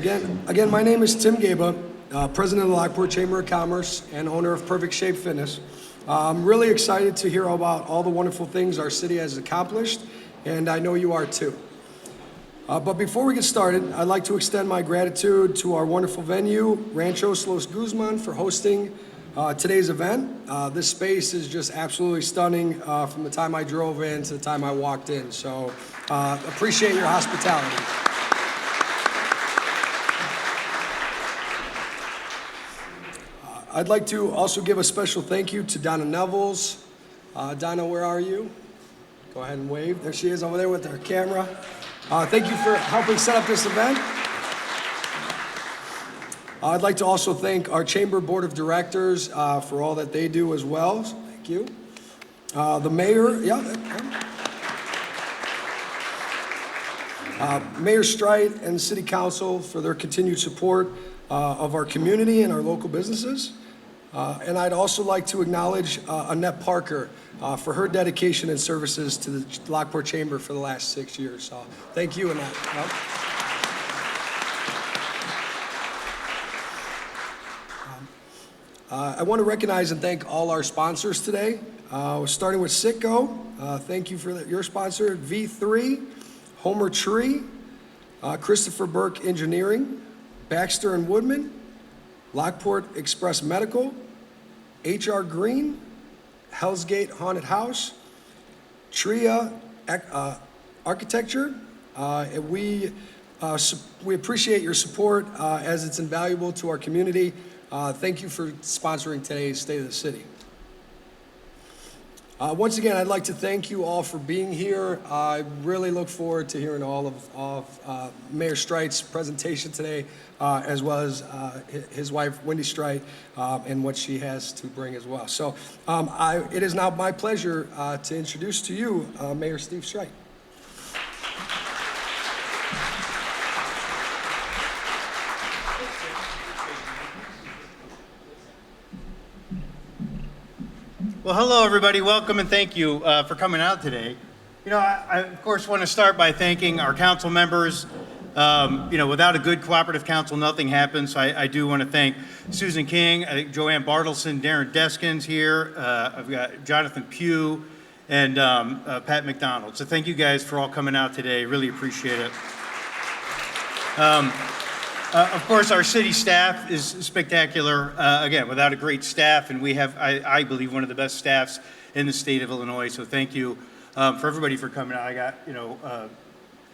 Again, my name is Tim Gaba, president of the Lockport Chamber of Commerce and owner of Perfect Shape Fitness. I'm really excited to hear about all the wonderful things our city has accomplished, and I know you are too. But before we get started, I'd like to extend my gratitude to our wonderful venue, Ranchos Los Guzman, for hosting today's event. This space is just absolutely stunning from the time I drove in to the time I walked in, so appreciate your hospitality. I'd like to also give a special thank you to Donna Nevels. Donna, where are you? Go ahead and wave. There she is over there with her camera. Thank you for helping set up this event. I'd like to also thank our Chamber Board of Directors for all that they do as well. So thank you. The mayor, Mayor Streit and the City Council for their continued support of our community and our local businesses. And I'd also like to acknowledge Annette Parker for her dedication and services to the Lockport Chamber for the last 6 years. So thank you, Annette. I want to recognize and thank all our sponsors today, starting with Citgo. Thank you for your sponsor, V3, Homer Tree, Christopher Burke Engineering, Baxter and Woodman, Lockport Express Medical, HR Green, Hell's Gate Haunted House, Tria Architecture, and we appreciate your support as it's invaluable to our community. Thank you for sponsoring today's State of the City. Once again, I'd like to thank you all for being here. I really look forward to hearing all of Mayor Streit's presentation today, as well as his wife, Wendy Streit, and what she has to bring as well. So it is now my pleasure to introduce to you Mayor Steve Streit. Well, hello, everybody. Welcome and thank you for coming out today. You know, I of course, want to start by thanking our council members. Without a good cooperative council, nothing happens. So I do want to thank Susan King, I think Joanne Bartleson, Darren Deskins here. I've got Jonathan Pugh and Pat McDonald. So thank you guys for all coming out today. Really appreciate it. Of course, our city staff is spectacular. Again, without a great staff, and we have, I believe, one of the best staffs in the state of Illinois. So thank you for everybody for coming out. I got,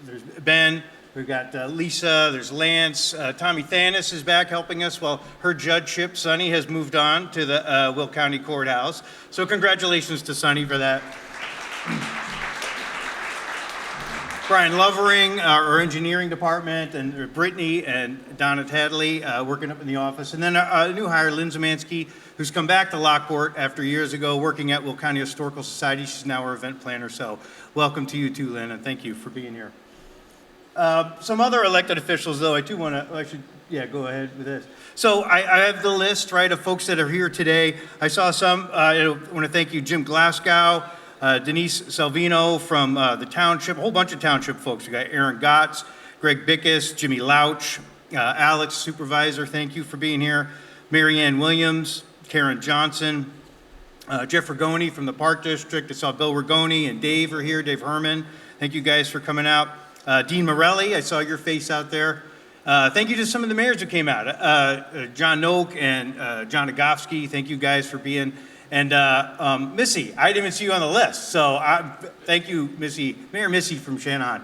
there's Ben, we've got Lisa, there's Lance, Tommy Thanis is back helping us while her judgeship, Sonny, has moved on to the Will County Courthouse. So congratulations to Sonny for that. Brian Lovering, our engineering department, and Brittany and Donna Tadley working up in the office. And then a new hire, Lynn Zemansky, who's come back to Lockport after years ago working at Will County Historical Society. She's now our event planner. So welcome to you too, Lynn, and thank you for being here. Some other elected officials, though, I do want to, go ahead with this. So I have the list, right, of folks that are here today. I saw some, I want to thank you, Jim Glasgow, Denise Salvino from the township, a whole bunch of township folks. We got Aaron Gotts, Greg Bickus, Jimmy Louch, Alex, supervisor, thank you for being here. Mary Ann Williams, Karen Johnson, Jeff Rigoni from the Park District. I saw Bill Rigoni and Dave are here, Dave Herman. Thank you guys for coming out. Dean Morelli, I saw your face out there. Thank you to some of the mayors who came out. John Noak and John Agofsky, thank you guys for being. And Missy, I didn't even see you on the list. So thank you, Missy, Mayor Missy from Shanahan.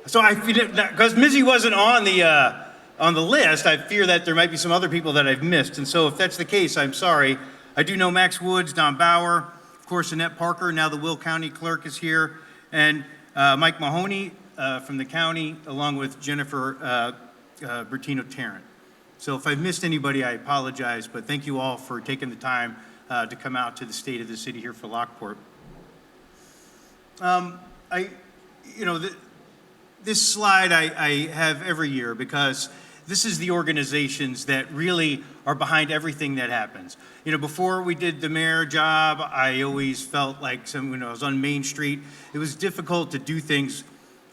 So because Missy wasn't on the list, I fear that there might be some other people that I've missed. And so if that's the case, I'm sorry. I do know Max Woods, Don Bauer, of course, Annette Parker, now the Will County clerk is here, and Mike Mahoney from the county, along with Jennifer Bertino Tarrant. So if I've missed anybody, I apologize, but thank you all for taking the time to come out to the State of the City here for Lockport. This slide I have every year because this is the organizations that really are behind everything that happens. You know, before we did the mayor job, I always felt like when I was on Main Street, it was difficult to do things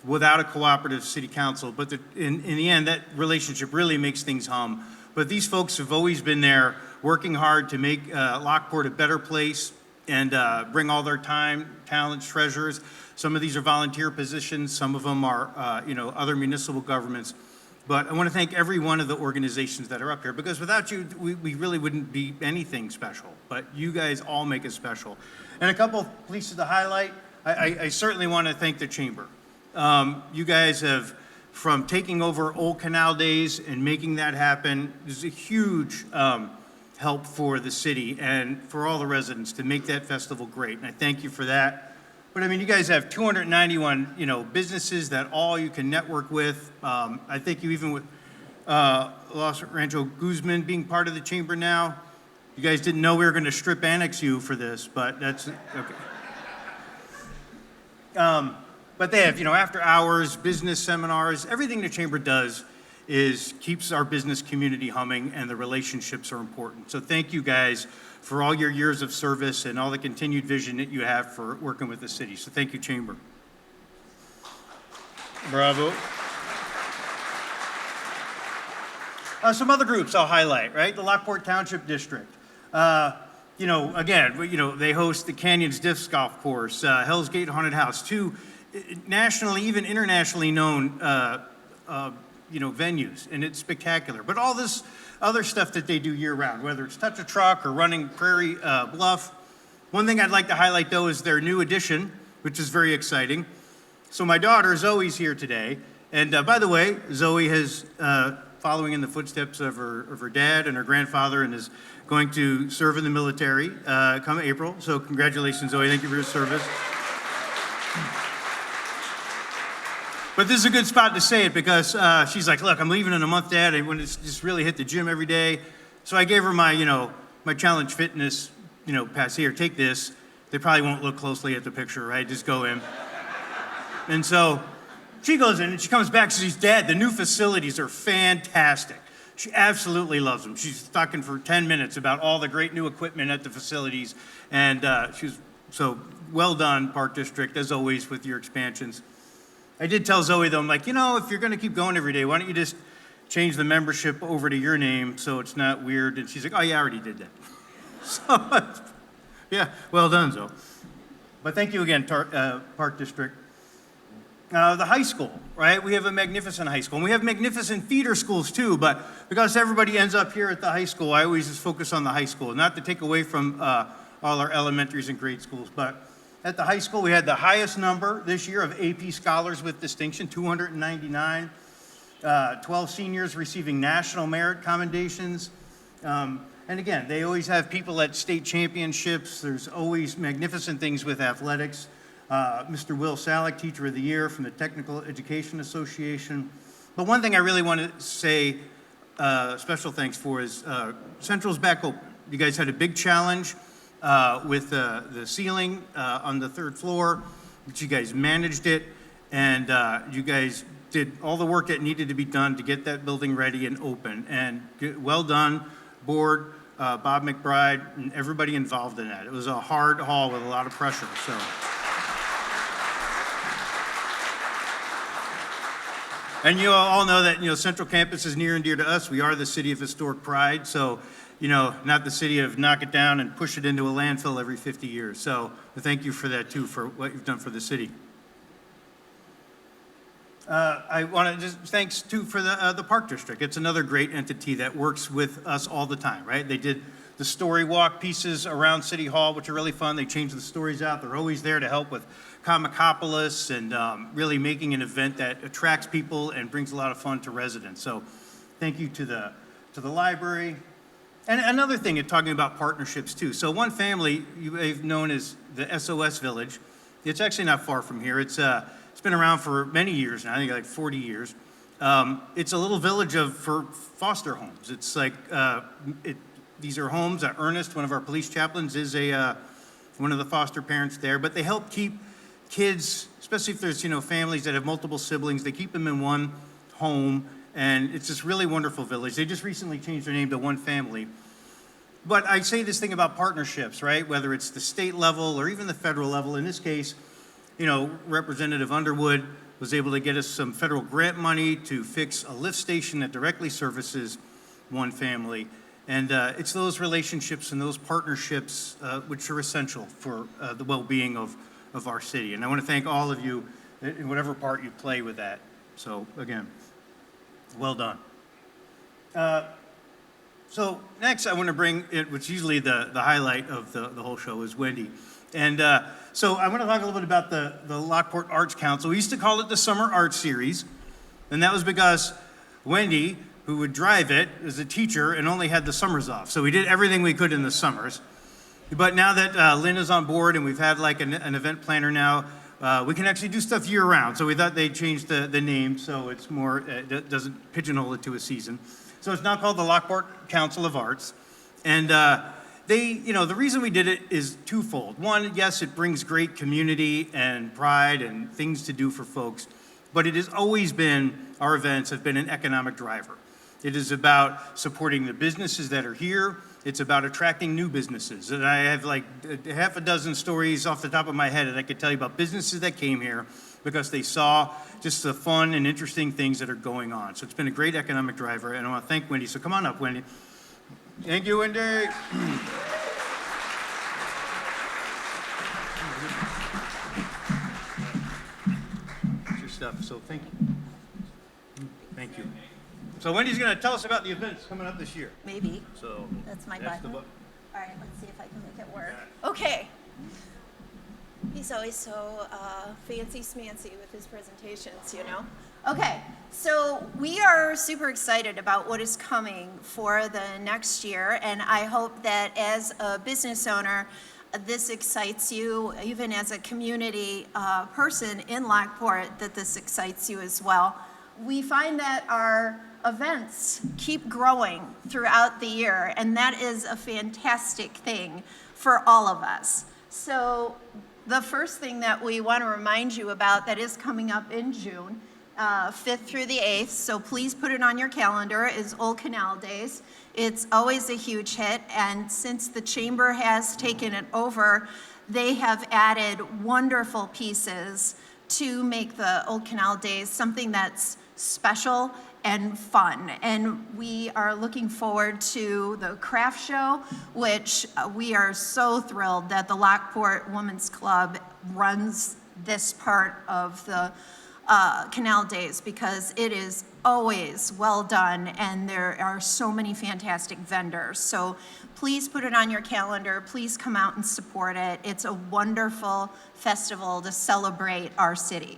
without a cooperative city council. But in the end, that relationship really makes things hum. But these folks have always been there working hard to make Lockport a better place and bring all their time, talents, treasures. Some of these are volunteer positions. Some of them are, other municipal governments. But I want to thank every one of the organizations that are up here, because without you, we really wouldn't be anything special. But you guys all make it special. And a couple of places to highlight, I certainly want to thank the Chamber. You guys have, from taking over Old Canal Days and making that happen, is a huge help for the city and for all the residents to make that festival great. And I thank you for that. But I mean, you guys have 291, businesses that all you can network with. I think you even with Los Rancho Guzman being part of the chamber now. You guys didn't know we were going to strip annex you for this, but that's okay. But they have, after hours, business seminars, everything the chamber does is keeps our business community humming, and the relationships are important. So thank you guys for all your years of service and all the continued vision that you have for working with the city. So thank you, Chamber. Bravo. Some other groups I'll highlight, right? The Lockport Township District. Again, they host the Canyons Disc Golf Course, Hell's Gate Haunted House, two nationally, even internationally known venues, and it's spectacular. But all this other stuff that they do year-round, whether it's Touch a Truck or running Prairie Bluff. One thing I'd like to highlight, though, is their new addition, which is very exciting. So my daughter, Zoe's here today. And by the way, Zoe has, following in the footsteps of her dad and her grandfather, and is going to serve in the military come April. So congratulations, Zoe. Thank you for your service. But this is a good spot to say it, because she's like, look, I'm leaving in a month, Dad. I want to just really hit the gym every day. So I gave her my, my Challenge Fitness, pass. Here, take this. They probably won't look closely at the picture, right? Just go in. And so she goes in and she comes back. She says, Dad, the new facilities are fantastic. She absolutely loves them. She's talking for 10 minutes about all the great new equipment at the facilities. And she's so well done, Park District, as always, with your expansions. I did tell Zoe, though, I'm like, if you're going to keep going every day, why don't you just change the membership over to your name so it's not weird? And she's like, oh, yeah, I already did that. So, yeah, well done, Zoe. But thank you again, Park District. The high school, right? We have a magnificent high school. And we have magnificent feeder schools, too. But because everybody ends up here at the high school, I always just focus on the high school. Not to take away from all our elementaries and grade schools, but at the high school, we had the highest number this year of AP Scholars with Distinction, 299. 12 seniors receiving National Merit Commendations. And again, they always have people at state championships. There's always magnificent things with athletics. Mr. Will Salick, Teacher of the Year from the Technical Education Association. But one thing I really want to say special thanks for is Central's back open. You guys had a big challenge with the ceiling on the third floor, but you guys managed it, and you guys did all the work that needed to be done to get that building ready and open. And well done, board, Bob McBride, and everybody involved in that. It was a hard haul with a lot of pressure. So. And you all know that Central Campus is near and dear to us. We are the city of historic pride, so not the city of knock it down and push it into a landfill every 50 years. So thank you for that, too, for what you've done for the city. I want to just thanks, too, for the Park District. It's another great entity that works with us all the time, right? They did the story walk pieces around City Hall, which are really fun. They change the stories out. They're always there to help with Comicopolis and really making an event that attracts people and brings a lot of fun to residents. So thank you to the library. And another thing, talking about partnerships too. So one family you've known as the SOS Village. It's actually not far from here. It's been around for many years now. I think like 40 years. It's a little village for foster homes. It's like these are homes that Ernest, one of our police chaplains, is one of the foster parents there. But they help keep kids, especially if there's families that have multiple siblings. They keep them in one home. And it's this really wonderful village. They just recently changed their name to One Family. But I say this thing about partnerships, right? Whether it's the state level or even the federal level. In this case, Representative Underwood was able to get us some federal grant money to fix a lift station that directly services one family. And it's those relationships and those partnerships which are essential for the well-being of our city. And I want to thank all of you in whatever part you play with that. So again, well done. So next I want to bring it, which usually the highlight of the whole show is Wendy. And so I want to talk a little bit about the Lockport Arts Council. We used to call it the Summer Art Series, and that was because Wendy, who would drive it, is a teacher and only had the summers off. So we did everything we could in the summers. But now that Lynn is on board and we've had like an event planner now, we can actually do stuff year round. So we thought they'd change the name so it's more, it doesn't pigeonhole it to a season. So it's now called the Lockport Council of Arts. And the reason we did it is twofold. One, yes, it brings great community and pride and things to do for folks, but it has always been, our events have been an economic driver. It is about supporting the businesses that are here. It's about attracting new businesses. And I have like half a dozen stories off the top of my head that I could tell you about businesses that came here because they saw just the fun and interesting things that are going on. So it's been a great economic driver, and I want to thank Wendy. So come on up, Wendy. Thank you, Wendy. That's your stuff, so thank you. Thank you. So Wendy's going to tell us about the events coming up this year. Maybe. So That's my that's the button. button. All right, let's see if I can make it work. Okay. He's always so fancy smancy with his presentations, you know? Okay, so we are super excited about what is coming for the next year, and I hope that as a business owner, this excites you, even as a community person in Lockport, that this excites you as well. We find that our events keep growing throughout the year, and that is a fantastic thing for all of us. So the first thing that we want to remind you about that is coming up in June, 5th through the 8th, so please put it on your calendar, is Old Canal Days. It's always a huge hit, and since the Chamber has taken it over, they have added wonderful pieces to make the Old Canal Days something that's special and fun. And we are looking forward to the craft show, which we are so thrilled that the Lockport Women's Club runs this part of the Canal Days because it is always well done and there are so many fantastic vendors. So please put it on your calendar. Please come out and support it. It's a wonderful festival to celebrate our city.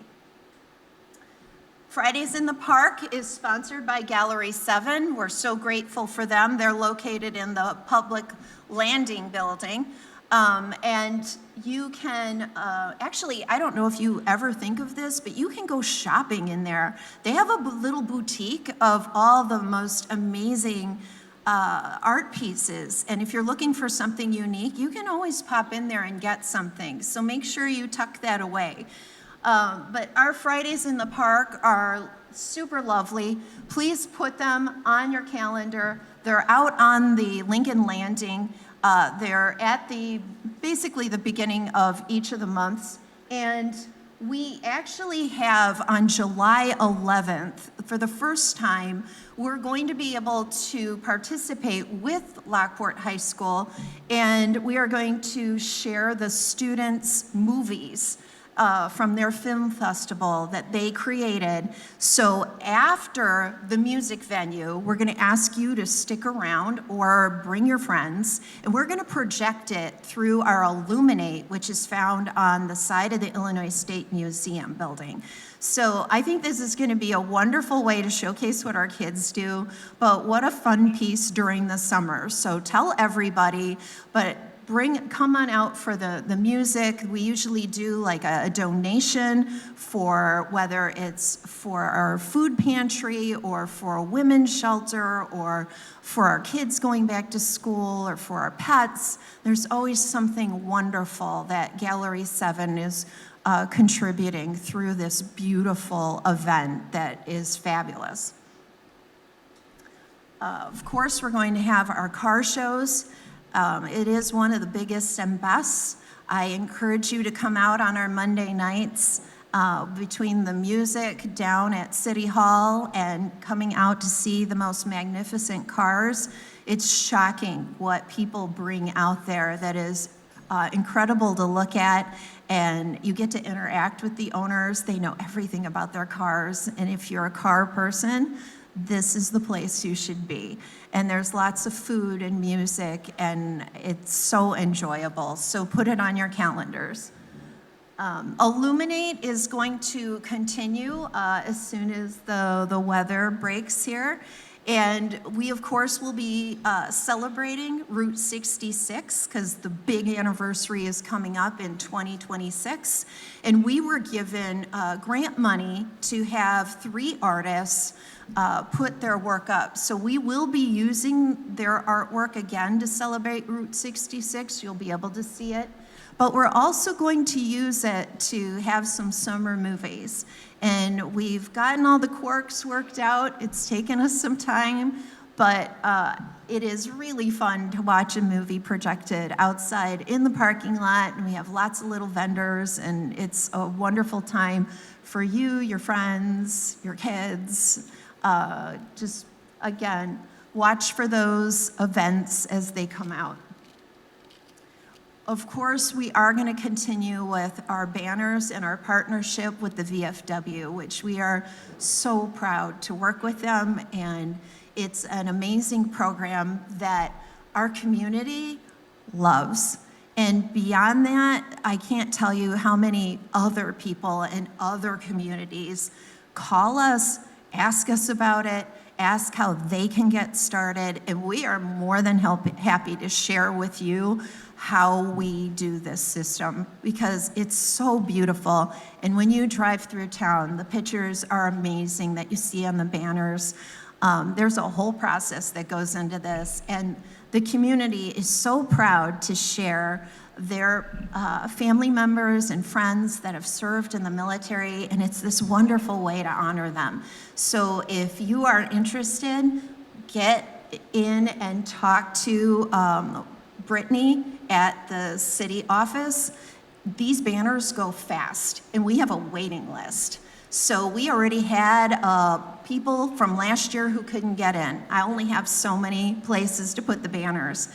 Fridays in the Park is sponsored by Gallery 7. We're so grateful for them. They're located in the public landing building. And you can, actually, I don't know if you ever think of this, but you can go shopping in there. They have a little boutique of all the most amazing art pieces. And if you're looking for something unique, you can always pop in there and get something. So make sure you tuck that away. But our Fridays in the Park are super lovely. Please put them on your calendar. They're out on the Lincoln Landing. They're at basically the beginning of each of the months. And we actually have on July 11th, for the first time, we're going to be able to participate with Lockport High School, and we are going to share the students' movies from their film festival that they created. So after the music venue, we're gonna ask you to stick around or bring your friends, and we're gonna project it through our Illuminate, which is found on the side of the Illinois State Museum building. So I think this is gonna be a wonderful way to showcase what our kids do, but what a fun piece during the summer. So tell everybody, but come on out for the music. We usually do like a donation for whether it's for our food pantry or for a women's shelter or for our kids going back to school or for our pets. There's always something wonderful that Gallery 7 is contributing through this beautiful event that is fabulous. Of course, we're going to have our car shows. It is one of the biggest and best. I encourage you to come out on our Monday nights Between the music down at City Hall and coming out to see the most magnificent cars, it's shocking what people bring out there that is incredible to look at, and you get to interact with the owners. They know everything about their cars, and if you're a car person, this is the place you should be. And there's lots of food and music, and it's so enjoyable. So put it on your calendars. Illuminate is going to continue as soon as the weather breaks here. And we, of course, will be celebrating Route 66 because the big anniversary is coming up in 2026. And we were given grant money to have 3 artists put their work up. So we will be using their artwork again to celebrate Route 66. You'll be able to see it. But we're also going to use it to have some summer movies. And we've gotten all the quirks worked out. It's taken us some time, but it is really fun to watch a movie projected outside in the parking lot. And we have lots of little vendors, and it's a wonderful time for you, your friends, your kids. Just, again, watch for those events as they come out. Of course, we are going to continue with our banners and our partnership with the VFW, which we are so proud to work with them, and it's an amazing program that our community loves. And beyond that, I can't tell you how many other people in other communities call us, ask us about it, ask how they can get started, and we are more than happy to share with you how we do this system because it's so beautiful. And when you drive through town, the pictures are amazing that you see on the banners. There's a whole process that goes into this, and the community is so proud to share their family members and friends that have served in the military, and it's this wonderful way to honor them. So if you are interested, get in and talk to Brittany at the city office. These banners go fast, and we have a waiting list. So we already had people from last year who couldn't get in. I only have so many places to put the banners,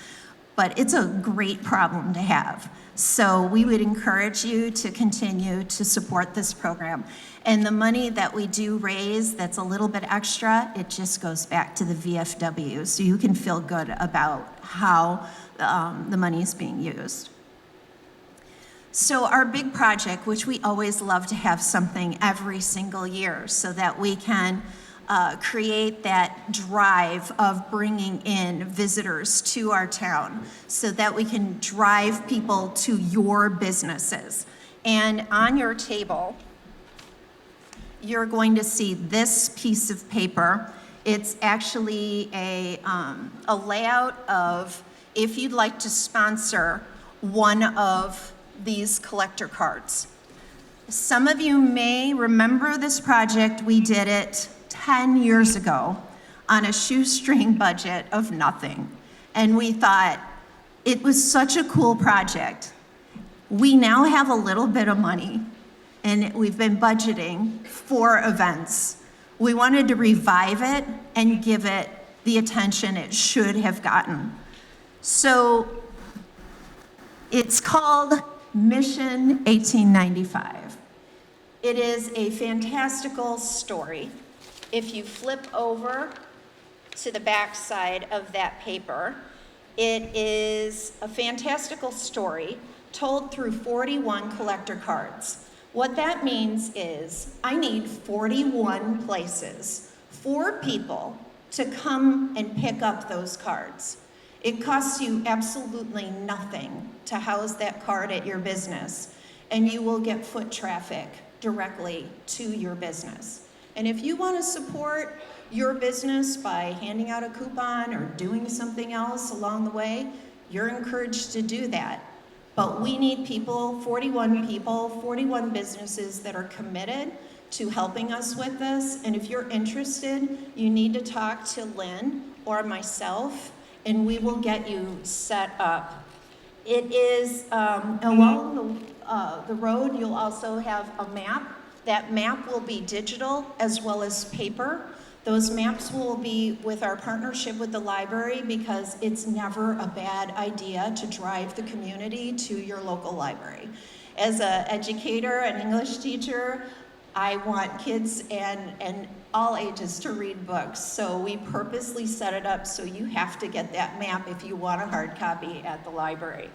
but it's a great problem to have. So we would encourage you to continue to support this program. And the money that we do raise that's a little bit extra, it just goes back to the VFW, so you can feel good about how the money is being used. So our big project, which we always love to have something every single year so that we can create that drive of bringing in visitors to our town so that we can drive people to your businesses. And on your table, you're going to see this piece of paper. It's actually a layout of if you'd like to sponsor one of these collector cards. Some of you may remember this project. We did it 10 years ago on a shoestring budget of nothing. And we thought it was such a cool project. We now have a little bit of money, and we've been budgeting for events. We wanted to revive it and give it the attention it should have gotten. So it's called Mission 1895. It is a fantastical story. If you flip over to the back side of that paper, it is a fantastical story told through 41 collector cards. What that means is I need 41 places for people to come and pick up those cards. It costs you absolutely nothing to house that card at your business, and you will get foot traffic directly to your business. And if you want to support your business by handing out a coupon or doing something else along the way, you're encouraged to do that. But we need people, 41 businesses that are committed to helping us with this. And if you're interested, you need to talk to Lynn or myself, and we will get you set up. It is along the road. You'll also have a map That map will be digital as well as paper. Those maps will be with our partnership with the library because it's never a bad idea to drive the community to your local library. As an educator, an English teacher, I want kids and all ages to read books. So we purposely set it up so you have to get that map if you want a hard copy at the library.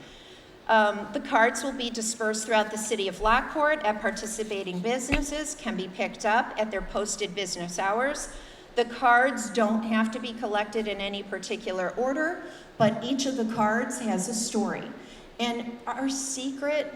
The cards will be dispersed throughout the city of Lockport at participating businesses, can be picked up at their posted business hours. The cards don't have to be collected in any particular order, but each of the cards has a story. And our secret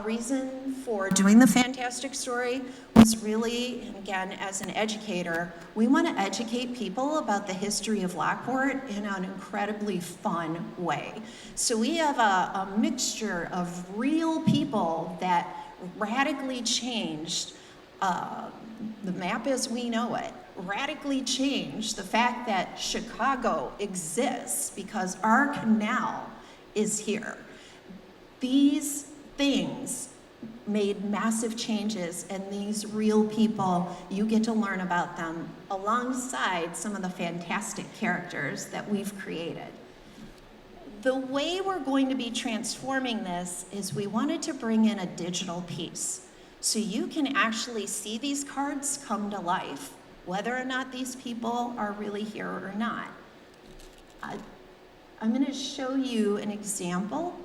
reason for doing the Fantastic Story was really, and again, as an educator, we want to educate people about the history of Lockport in an incredibly fun way. So we have a mixture of real people that radically changed the map as we know it, radically changed the fact that Chicago exists because our canal is here. These things made massive changes, and these real people, you get to learn about them alongside some of the fantastic characters that we've created. The way we're going to be transforming this is we wanted to bring in a digital piece. So you can actually see these cards come to life, whether or not these people are really here or not. I'm going to show you an example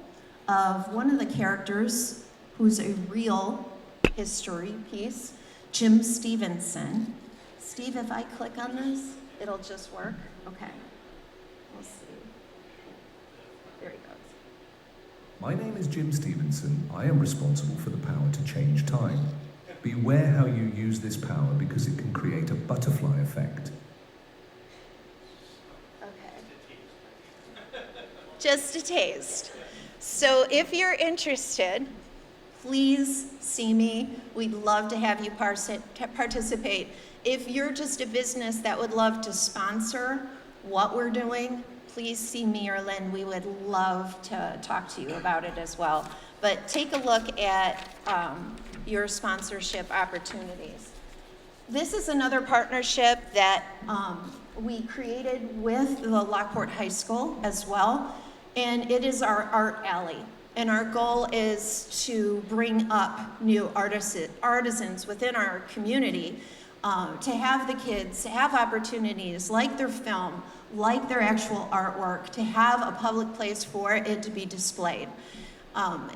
of one of the characters who's a real history piece, Jim Stevenson. Steve, if I click on this, it'll just work? Okay. We'll see. There he goes. My name is Jim Stevenson. I am responsible for the power to change time. Beware how you use this power because it can create a butterfly effect. Okay. Just a taste. So if you're interested, please see me. We'd love to have you participate. If you're just a business that would love to sponsor what we're doing, please see me or Lynn. We would love to talk to you about it as well. But take a look at your sponsorship opportunities. This is another partnership that we created with the Lockport High School as well, and it is our art alley. And our goal is to bring up new artisans within our community to have the kids to have opportunities like their film, like their actual artwork, to have a public place for it to be displayed.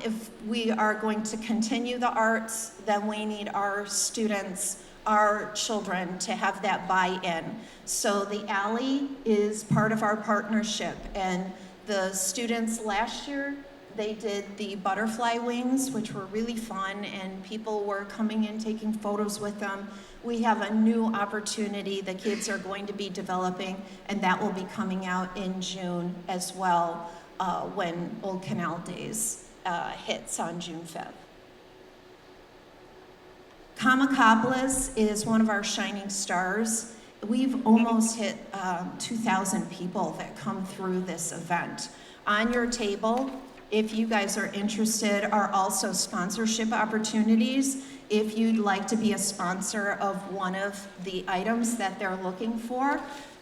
If we are going to continue the arts, then we need our students, our children to have that buy-in. So the alley is part of our partnership, and the students last year, they did the butterfly wings, which were really fun, and people were coming in taking photos with them. We have a new opportunity the kids are going to be developing, and that will be coming out in June as well, when Old Canal Days hits on June 5th. Comicopoulos is one of our shining stars. We've almost hit 2,000 people that come through this event. On your table, if you guys are interested, are also sponsorship opportunities. If you'd like to be a sponsor of one of the items that they're looking for,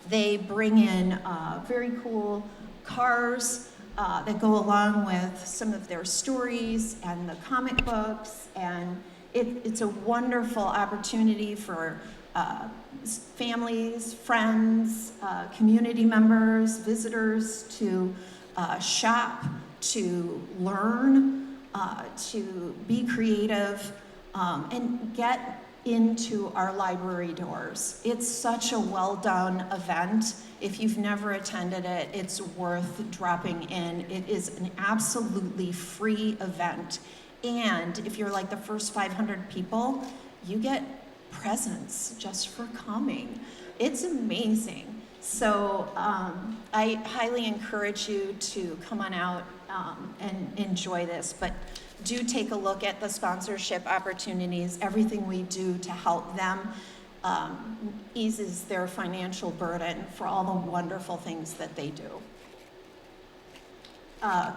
they bring in very cool cars that go along with some of their stories and the comic books, and it's a wonderful opportunity for families, friends, community members, visitors to shop, to learn, to be creative, and get into our library doors. It's such a well-done event. If you've never attended it, it's worth dropping in. It is an absolutely free event. And if you're like the first 500 people, you get presents just for coming. It's amazing. So I highly encourage you to come on out and enjoy this. But do take a look at the sponsorship opportunities. Everything we do to help them eases their financial burden for all the wonderful things that they do.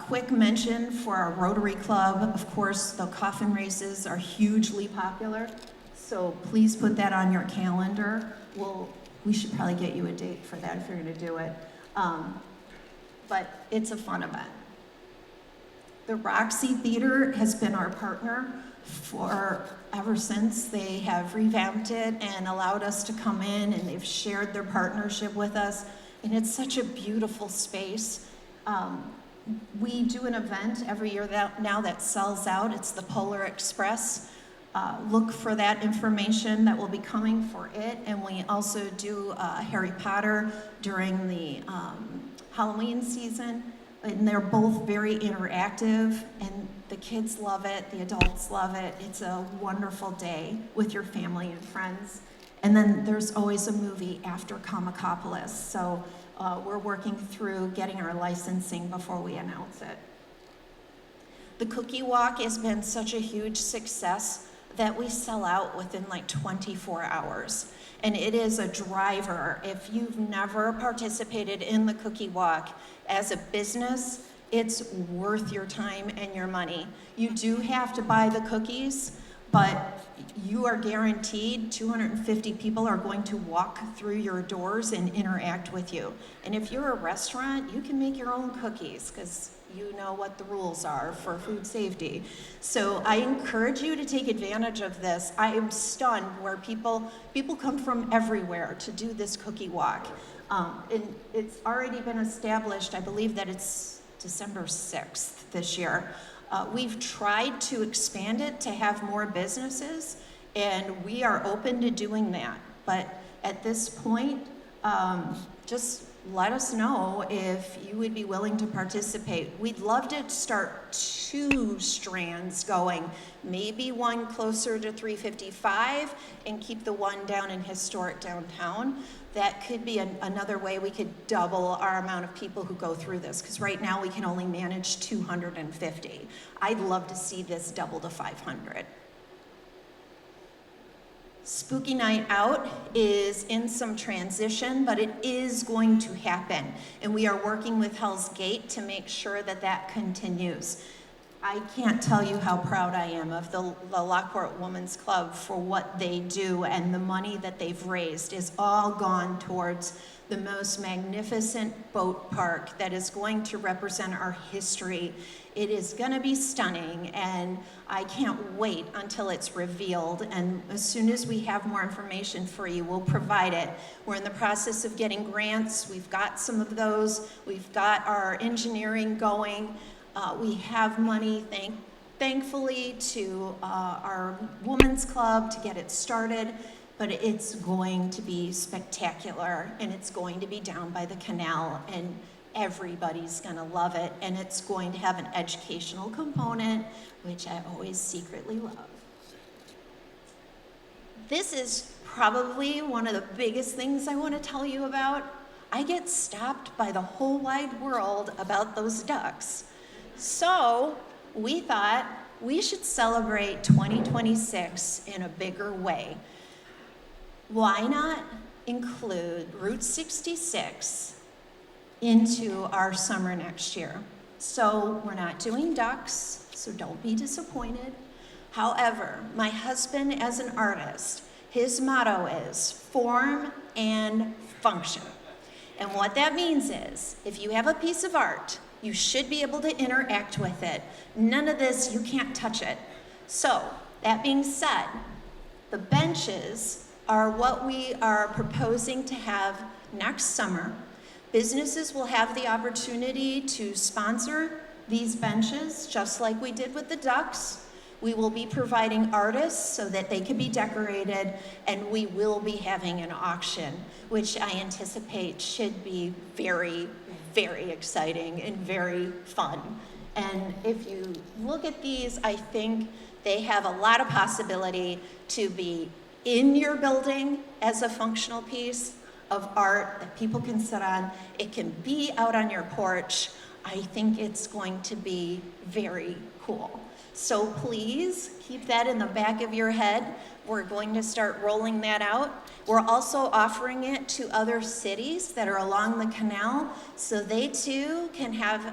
Quick mention for our Rotary Club. Of course, the coffin races are hugely popular. So please put that on your calendar. We should probably get you a date for that if you're gonna do it. But it's a fun event. The Roxy Theater has been our partner for ever since they have revamped it and allowed us to come in, and they've shared their partnership with us. And it's such a beautiful space. We do an event every year now that sells out. It's the Polar Express. Look for that information that will be coming for it. And we also do Harry Potter during the Halloween season. And they're both very interactive, and the kids love it, the adults love it. It's a wonderful day with your family and friends. And then there's always a movie after Comicopolis. So we're working through getting our licensing before we announce it. The Cookie Walk has been such a huge success that we sell out within like 24 hours. And it is a driver. If you've never participated in the Cookie Walk as a business, it's worth your time and your money. You do have to buy the cookies, but you are guaranteed 250 people are going to walk through your doors and interact with you. And if you're a restaurant, you can make your own cookies because you know what the rules are for food safety. So I encourage you to take advantage of this. I am stunned where people come from everywhere to do this cookie walk. And it's already been established, I believe that it's December 6th this year. We've tried to expand it to have more businesses, and we are open to doing that. But at this point, just let us know if you would be willing to participate. We'd love to start 2 strands going, maybe one closer to 355 and keep the one down in historic downtown. That could be another way we could double our amount of people who go through this, because right now we can only manage 250. I'd love to see this double to 500. Spooky Night Out is in some transition, but it is going to happen. And we are working with Hell's Gate to make sure that that continues. I can't tell you how proud I am of the Lockport Women's Club for what they do, and the money that they've raised is all gone towards the most magnificent boat park that is going to represent our history. It is going to be stunning, and I can't wait until it's revealed. And as soon as we have more information for you, we'll provide it. We're in the process of getting grants. We've got some of those. We've got our engineering going. We have money, thankfully, to our women's club to get it started, but it's going to be spectacular, and it's going to be down by the canal, and everybody's gonna love it, and it's going to have an educational component, which I always secretly love. This is probably one of the biggest things I want to tell you about. I get stopped by the whole wide world about those ducks. So we thought we should celebrate 2026 in a bigger way. Why not include Route 66 into our summer next year? So we're not doing ducks, so don't be disappointed. However, my husband as an artist, his motto is form and function. And what that means is, if you have a piece of art, you should be able to interact with it. None of this, you can't touch it. So, that being said, the benches are what we are proposing to have next summer. Businesses will have the opportunity to sponsor these benches, just like we did with the ducks. We will be providing artists so that they can be decorated, and we will be having an auction, which I anticipate should be very, very exciting and very fun. And if you look at these, I think they have a lot of possibility to be in your building as a functional piece of art that people can sit on. It can be out on your porch. I think it's going to be very cool. So please keep that in the back of your head. We're going to start rolling that out. We're also offering it to other cities that are along the canal, so they too can have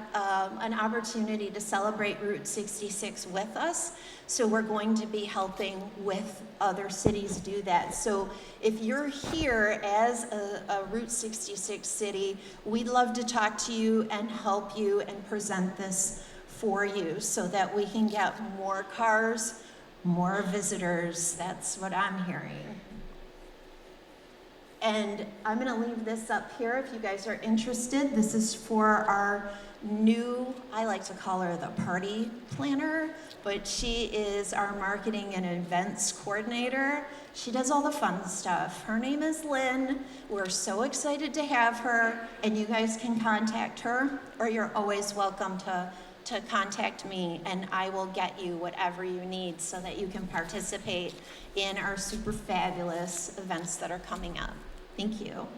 an opportunity to celebrate Route 66 with us. So we're going to be helping with other cities do that. So if you're here as a Route 66 city, we'd love to talk to you and help you and present this for you so that we can get more cars, more visitors. That's what I'm hearing. And I'm gonna leave this up here if you guys are interested. This is for our new, I like to call her the party planner, but she is our marketing and events coordinator. She does all the fun stuff. Her name is Lynn. We're so excited to have her, and you guys can contact her, or you're always welcome to contact me, and I will get you whatever you need so that you can participate in our super fabulous events that are coming up. Thank you.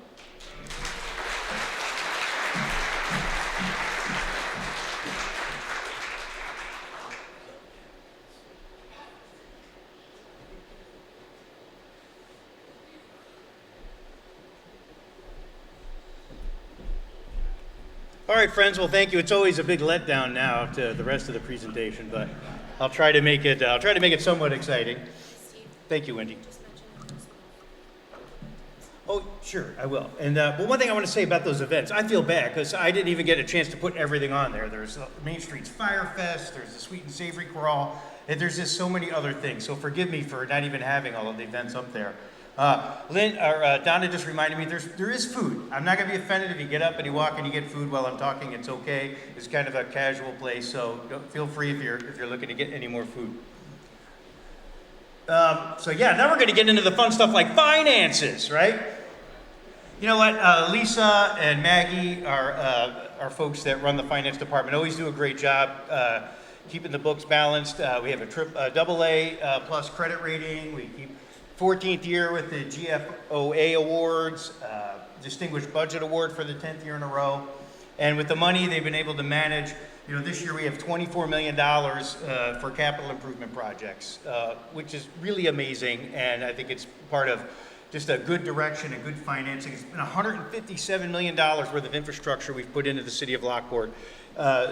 All right, friends, well, thank you. It's always a big letdown now to the rest of the presentation, but I'll try to make it somewhat exciting. Thank you, Wendy. Oh, sure, I will. And but one thing I want to say about those events, I feel bad because I didn't even get a chance to put everything on there. There's Main Street's Fire Fest, there's the Sweet and Savory Crawl, and there's just so many other things. So forgive me for not even having all of the events up there. Donna just reminded me there is food. I'm not going to be offended if you get up and you walk and you get food while I'm talking. It's okay. It's kind of a casual place, so feel free if you're looking to get any more food. So yeah, now we're going to get into the fun stuff like finances, right? You know what? Lisa and Maggie are folks that run the finance department. Always do a great job keeping the books balanced. We have a AA plus credit rating. We keep 14th year with the GFOA awards, Distinguished Budget Award for the 10th year in a row. And with the money they've been able to manage, you know, this year we have $24 million for capital improvement projects, which is really amazing. And I think it's part of just a good direction and good financing. It's been $157 million worth of infrastructure we've put into the city of Lockport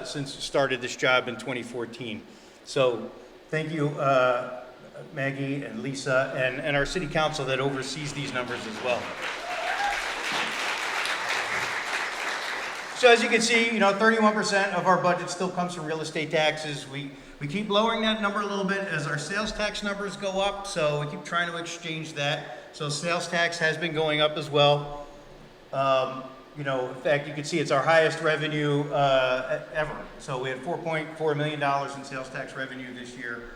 since we started this job in 2014. So thank you, Maggie and Lisa, and our city council that oversees these numbers as well. So as you can see, you know, 31% of our budget still comes from real estate taxes. We keep lowering that number a little bit as our sales tax numbers go up, so we keep trying to exchange that. So sales tax has been going up as well. You know, in fact, you can see it's our highest revenue ever. So we had $4.4 million in sales tax revenue this year.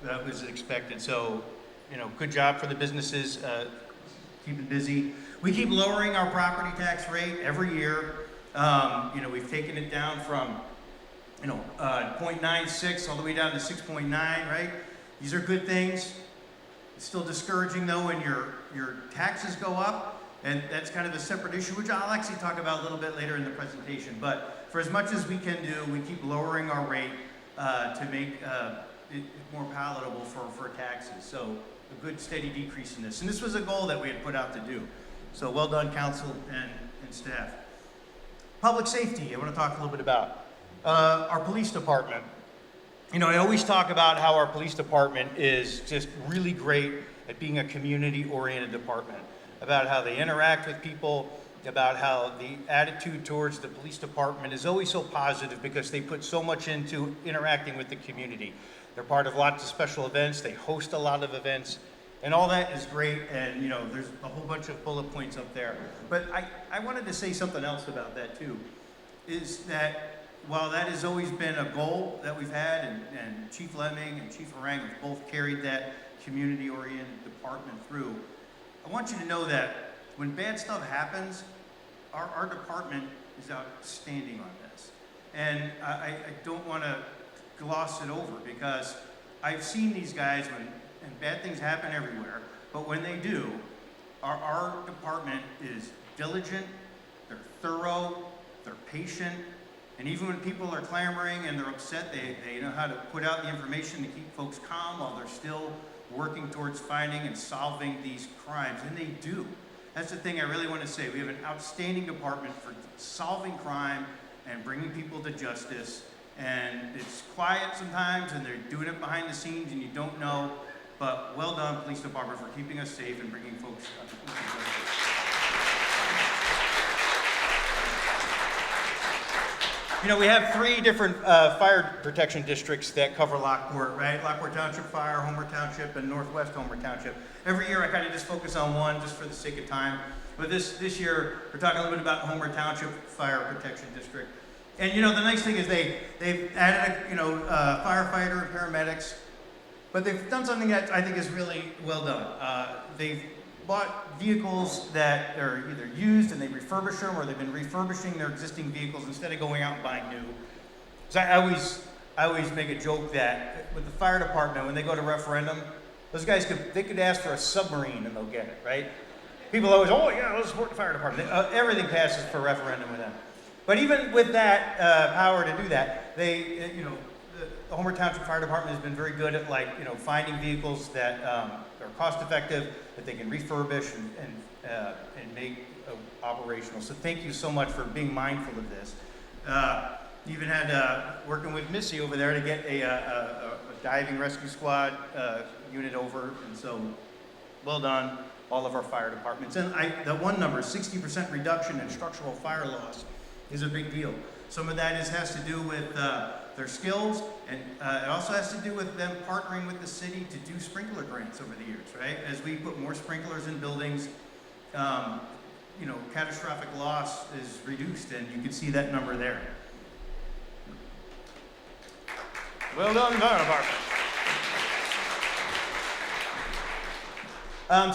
That was expected. So, you know, good job for the businesses, keeping busy. We keep lowering our property tax rate every year. You know, we've taken it down from, 0.96 all the way down to 6.9, right? These are good things. It's still discouraging though when your taxes go up, and that's kind of a separate issue, which I'll actually talk about a little bit later in the presentation. But for as much as we can do, we keep lowering our rate to make it more palatable for taxes. So a good steady decrease in this. And this was a goal that we had put out to do. So well done, council and staff. Public safety, I want to talk a little bit about. Our police department. You know, I always talk about how our police department is just really great at being a community-oriented department, about how they interact with people, about how the attitude towards the police department is always so positive because they put so much into interacting with the community. They're part of lots of special events, they host a lot of events, and all that is great, and you know, there's a whole bunch of bullet points up there. But I wanted to say something else about that too, is that while that has always been a goal that we've had, and Chief Lemming and Chief Orang have both carried that community-oriented department through, I want you to know that when bad stuff happens, our department is outstanding on this. And I don't want to gloss it over because I've seen these guys and bad things happen everywhere, but when they do, our department is diligent, they're thorough, they're patient, And even when people are clamoring and they're upset, they know how to put out the information to keep folks calm while they're still working towards finding and solving these crimes, and they do. That's the thing I really want to say. We have an outstanding department for solving crime and bringing people to justice. And it's quiet sometimes, and they're doing it behind the scenes, and you don't know. But well done, police department, for keeping us safe and bringing folks to justice. You know, we have 3 different fire protection districts that cover Lockport, right? Lockport Township Fire, Homer Township, and Northwest Homer Township. Every year I kind of just focus on one just for the sake of time. But this year, we're talking a little bit about Homer Township Fire Protection District. And you know, the nice thing is they've added, firefighter and paramedics, but they've done something that I think is really well done. They've bought vehicles that are either used and they refurbish them, or they've been refurbishing their existing vehicles instead of going out and buying new. So I always make a joke that with the fire department, when they go to referendum, those guys could ask for a submarine and they'll get it, right? People always, oh yeah, let's support the fire department. Everything passes for referendum with them. But even with that power to do that, the Homer Township Fire Department has been very good at finding vehicles that are cost effective, that they can refurbish and make operational. So thank you so much for being mindful of this. Even had working with Missy over there to get a diving rescue squad unit over, and so well done, all of our fire departments. And that one number, 60% reduction in structural fire loss, is a big deal. Some of that has to do with their skills, and it also has to do with them partnering with the city to do sprinkler grants over the years, right? As we put more sprinklers in buildings, catastrophic loss is reduced, and you can see that number there. Well done, fire department.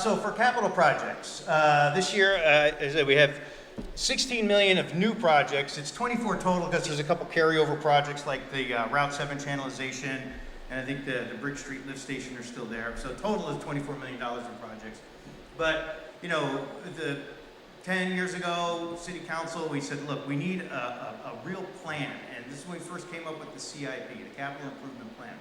So for capital projects, this year, as I said, we have 16 million of new projects. It's 24 total because there's a couple carryover projects like the Route 7 channelization, and I think the Bridge Street lift station are still there. So total is $24 million in projects. But, the 10 years ago, City Council, we said, look, we need a real plan. And this is when we first came up with the CIP, the Capital Improvement Plan,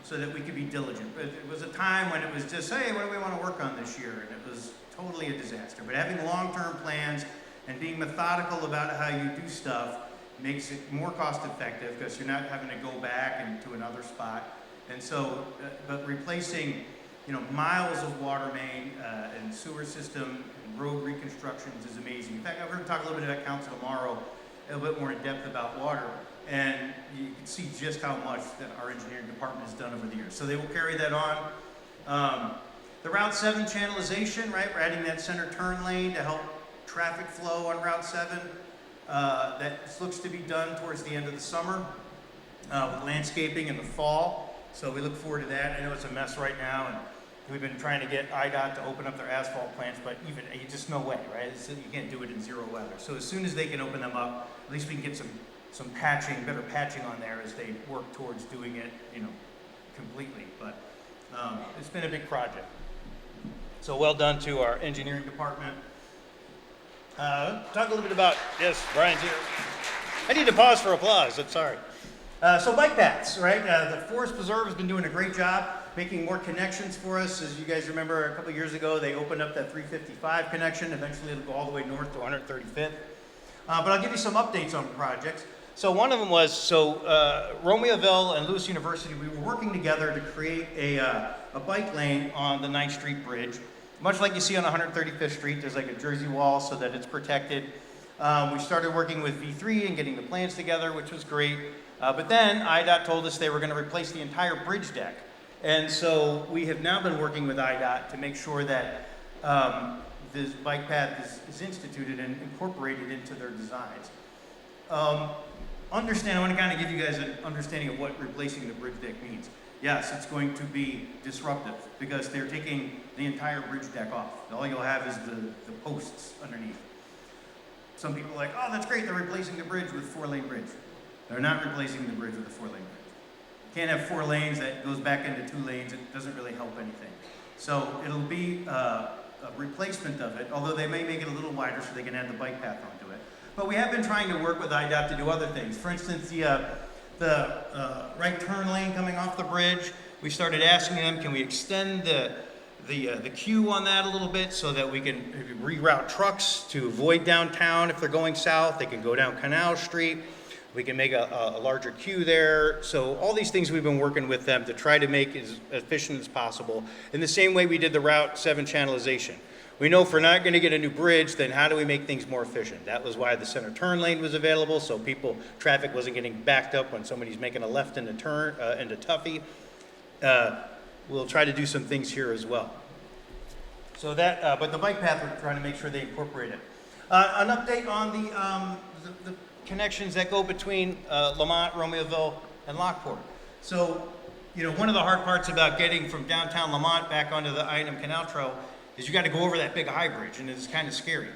so that we could be diligent. But it was a time when it was just, hey, what do we want to work on this year? And it was totally a disaster. But having long-term plans and being methodical about how you do stuff makes it more cost effective because you're not having to go back and to another spot. And so, but replacing, miles of water main and sewer system and road reconstructions is amazing. In fact, we're going to talk a little bit about council tomorrow, a little bit more in depth about water. And you can see just how much that our engineering department has done over the years. So they will carry that on. The Route 7 channelization, right? We're adding that center turn lane to help traffic flow on Route 7. That looks to be done towards the end of the summer with landscaping in the fall. So we look forward to that. I know it's a mess right now, and we've been trying to get IDOT to open up their asphalt plants, but just no way, right? You can't do it in zero weather. So as soon as they can open them up, at least we can get some patching, better patching on there as they work towards doing it, completely. But it's been a big project. So well done to our engineering department. Talk a little bit about, yes, Brian's here. I need to pause for applause, I'm sorry. So bike paths, right? The Forest Preserve has been doing a great job making more connections for us. As you guys remember, a couple of years ago, they opened up that 355 connection. Eventually, it'll go all the way north to 135th. But I'll give you some updates on projects. So one of them was, Romeoville and Lewis University, we were working together to create a bike lane on the 9th Street Bridge. Much like you see on 135th Street, there's like a Jersey wall so that it's protected. We started working with V3 and getting the plans together, which was great. But then IDOT told us they were going to replace the entire bridge deck. And so we have now been working with IDOT to make sure that this bike path is instituted and incorporated into their designs. I want to kind of give you guys an understanding of what replacing the bridge deck means. Yes, it's going to be disruptive because they're taking the entire bridge deck off. All you'll have is the posts underneath. Some people are like, oh, that's great, they're replacing the bridge with 4-lane bridge. They're not replacing the bridge with a 4-lane bridge. You can't have 4 lanes that goes back into 2 lanes. It doesn't really help anything. So it'll be a replacement of it, although they may make it a little wider so they can add the bike path onto it. But we have been trying to work with IDOT to do other things. For instance, the right turn lane coming off the bridge, we started asking them, can we extend the queue on that a little bit so that we can reroute trucks to avoid downtown if they're going south. They can go down Canal Street. We can make a larger queue there. So all these things we've been working with them to try to make it as efficient as possible. In the same way we did the Route 7 channelization. We know if we're not going to get a new bridge, then how do we make things more efficient? That was why the center turn lane was available, so traffic wasn't getting backed up when somebody's making a left into Tuffy. We'll try to do some things here as well. So that, but the bike path, we're trying to make sure they incorporate it. An update on the connections that go between Lamont, Romeoville, and Lockport. So, you know, one of the hard parts about getting from downtown Lamont back onto the I&M Canal Trail is you got to go over that big high bridge, and it's kind of scary.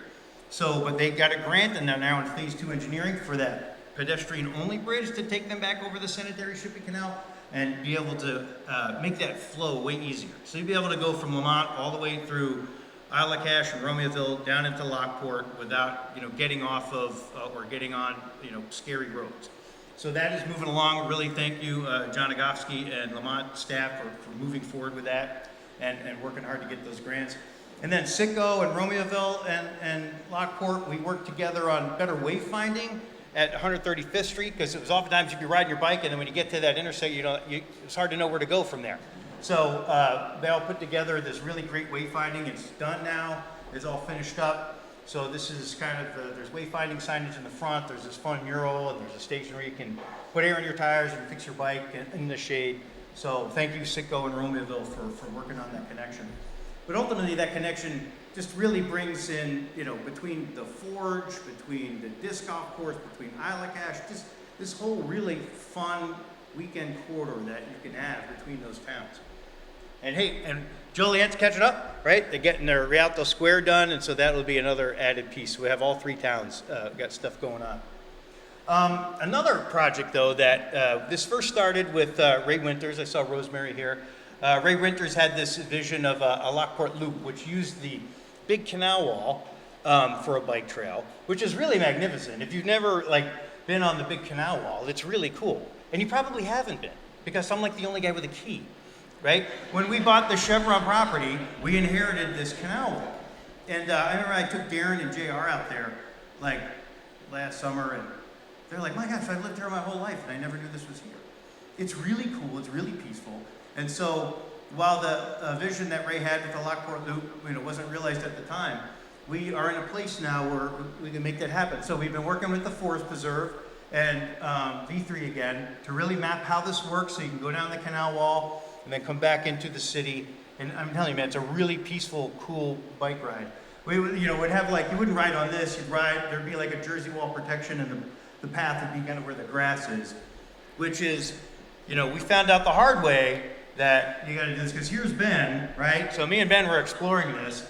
So, but they got a grant, and they're now in phase 2 engineering for that pedestrian-only bridge to take them back over the Sanitary Shipping Canal and be able to make that flow way easier. So you'll be able to go from Lamont all the way through Isle of Cache and Romeoville down into Lockport without, you know, getting off of or getting on, you know, scary roads. So that is moving along. Really thank you, John Agofsky and Lamont staff for moving forward with that and working hard to get those grants. And then Citgo and Romeoville and Lockport, we worked together on better wayfinding at 135th Street, because it was oftentimes you'd be riding your bike and then when you get to that intersection, it's hard to know where to go from there. So they all put together this really great wayfinding. It's done now. It's all finished up. So this is kind of, there's wayfinding signage in the front. There's this fun mural, and there's a station where you can put air in your tires and fix your bike in the shade. So thank you, Citgo and Romeoville, for working on that connection. But ultimately, that connection just really brings in, you know, between the Forge, between the disc golf course, between Isle of Cache, just this whole really fun weekend corridor that you can have between those towns. And hey, and Joliet's catching up, right? They're getting their Rialto Square done, and so that will be another added piece. We have all 3 towns got stuff going on. Another project, though, that this first started with Ray Winters. I saw Rosemary here. Ray Winters had this vision of a Lockport Loop, which used the big canal wall for a bike trail, which is really magnificent. If you've never been on the big canal wall, it's really cool. And you probably haven't been, because I'm like the only guy with a key, right? When we bought the Chevron property, we inherited this canal wall. And I remember I took Darren and JR out there last summer, and they're like, my gosh, I've lived here my whole life and I never knew this was here. It's really cool, it's really peaceful. And so while the vision that Ray had with the Lockport Loop, wasn't realized at the time, we are in a place now where we can make that happen. So we've been working with the Forest Preserve and V3 again to really map how this works, so you can go down the canal wall and then come back into the city. And I'm telling you, man, it's a really peaceful, cool bike ride. We would, would have you wouldn't ride on this, you'd ride, there'd be a Jersey wall protection, and the path would be kind of where the grass is, which is, we found out the hard way that you gotta do this, because here's Ben, right? So me and Ben were exploring this,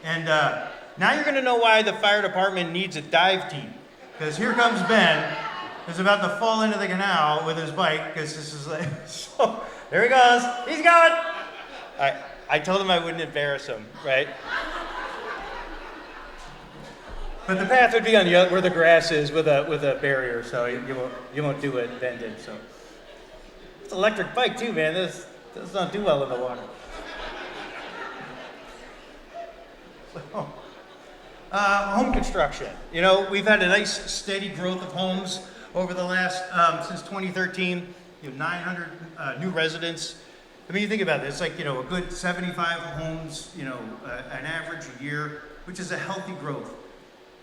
and now you're gonna know why the fire department needs a dive team, because here comes Ben, who's about to fall into the canal with his bike, because this is so, there he goes, he's going! I told him I wouldn't embarrass him, right? But the path would be on where the grass is with a barrier, so you won't do what Ben did. So it's an electric bike too, man. This does not do well in the water. So, home construction. We've had a nice steady growth of homes over the last since 2013. 900 new residents. I mean, you think about this, a good 75 homes, an average a year, which is a healthy growth.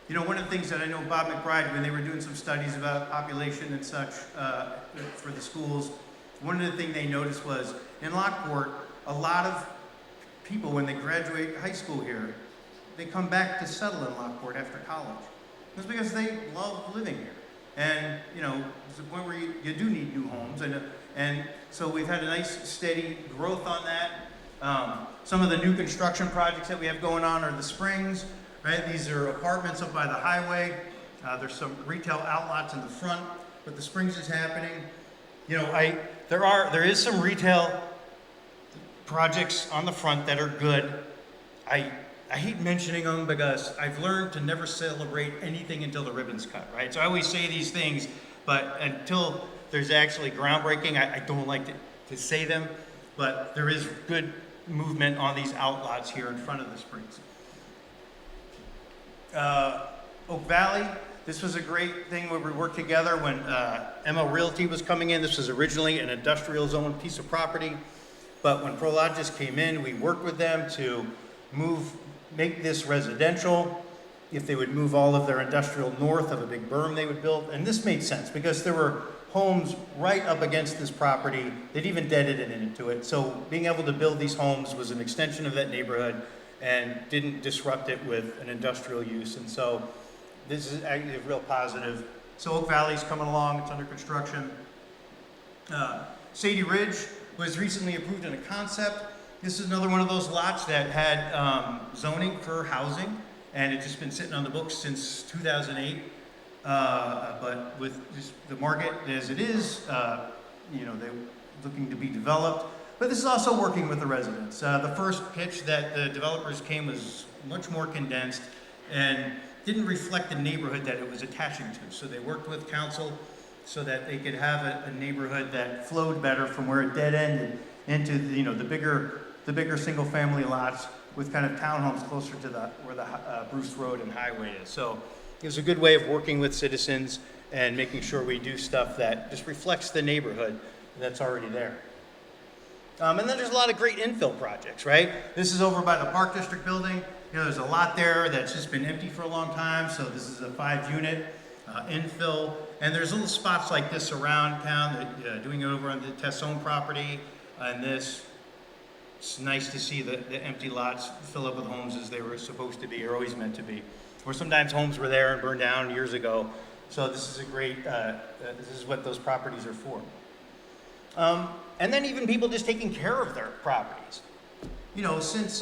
One of the things that I know Bob McBride, when they were doing some studies about population and such for the schools, one of the things they noticed was in Lockport, a lot of people, when they graduate high school here, they come back to settle in Lockport after college. It's because they love living here. And, there's a point where you do need new homes. And so we've had a nice steady growth on that. Some of the new construction projects that we have going on are the Springs, right? These are apartments up by the highway. There's some retail outlets in the front, but the Springs is happening. There is some retail projects on the front that are good. I I hate mentioning them because I've learned to never celebrate anything until the ribbon's cut, right? So I always say these things, but until there's actually groundbreaking, I don't like to say them, but there is good movement on these outlots here in front of the Springs. Oak Valley, this was a great thing where we worked together when Emma Realty was coming in. This was originally an industrial zone piece of property, but when Prologis came in, we worked with them to make this residential. If they would move all of their industrial north of a big berm they would build, and this made sense because there were homes right up against this property. They'd even deaded it into it. So being able to build these homes was an extension of that neighborhood and didn't disrupt it with an industrial use. And so this is actually a real positive. So Oak Valley's coming along, it's under construction. Sadie Ridge was recently approved in a concept. This is another one of those lots that had zoning for housing, and it's just been sitting on the books since 2008. But with just the market as it is, you know, they're looking to be developed. But this is also working with the residents. The first pitch that the developers came was much more condensed and didn't reflect the neighborhood that it was attaching to. So they worked with council so that they could have a neighborhood that flowed better from where it dead ended into the bigger single family lots with kind of townhomes closer to where the Bruce Road and highway is. So it was a good way of working with citizens and making sure we do stuff that just reflects the neighborhood that's already there. And then there's a lot of great infill projects, right? This is over by the Park District building. You know, there's a lot there that's just been empty for a long time, so this is a 5-unit infill. And there's little spots like this around town, that, doing it over on the Tessone property, and this. It's nice to see the empty lots fill up with homes as they were supposed to be, or always meant to be. Or sometimes homes were there and burned down years ago. So this is a great, this is what those properties are for. And then even people just taking care of their properties. You know, since,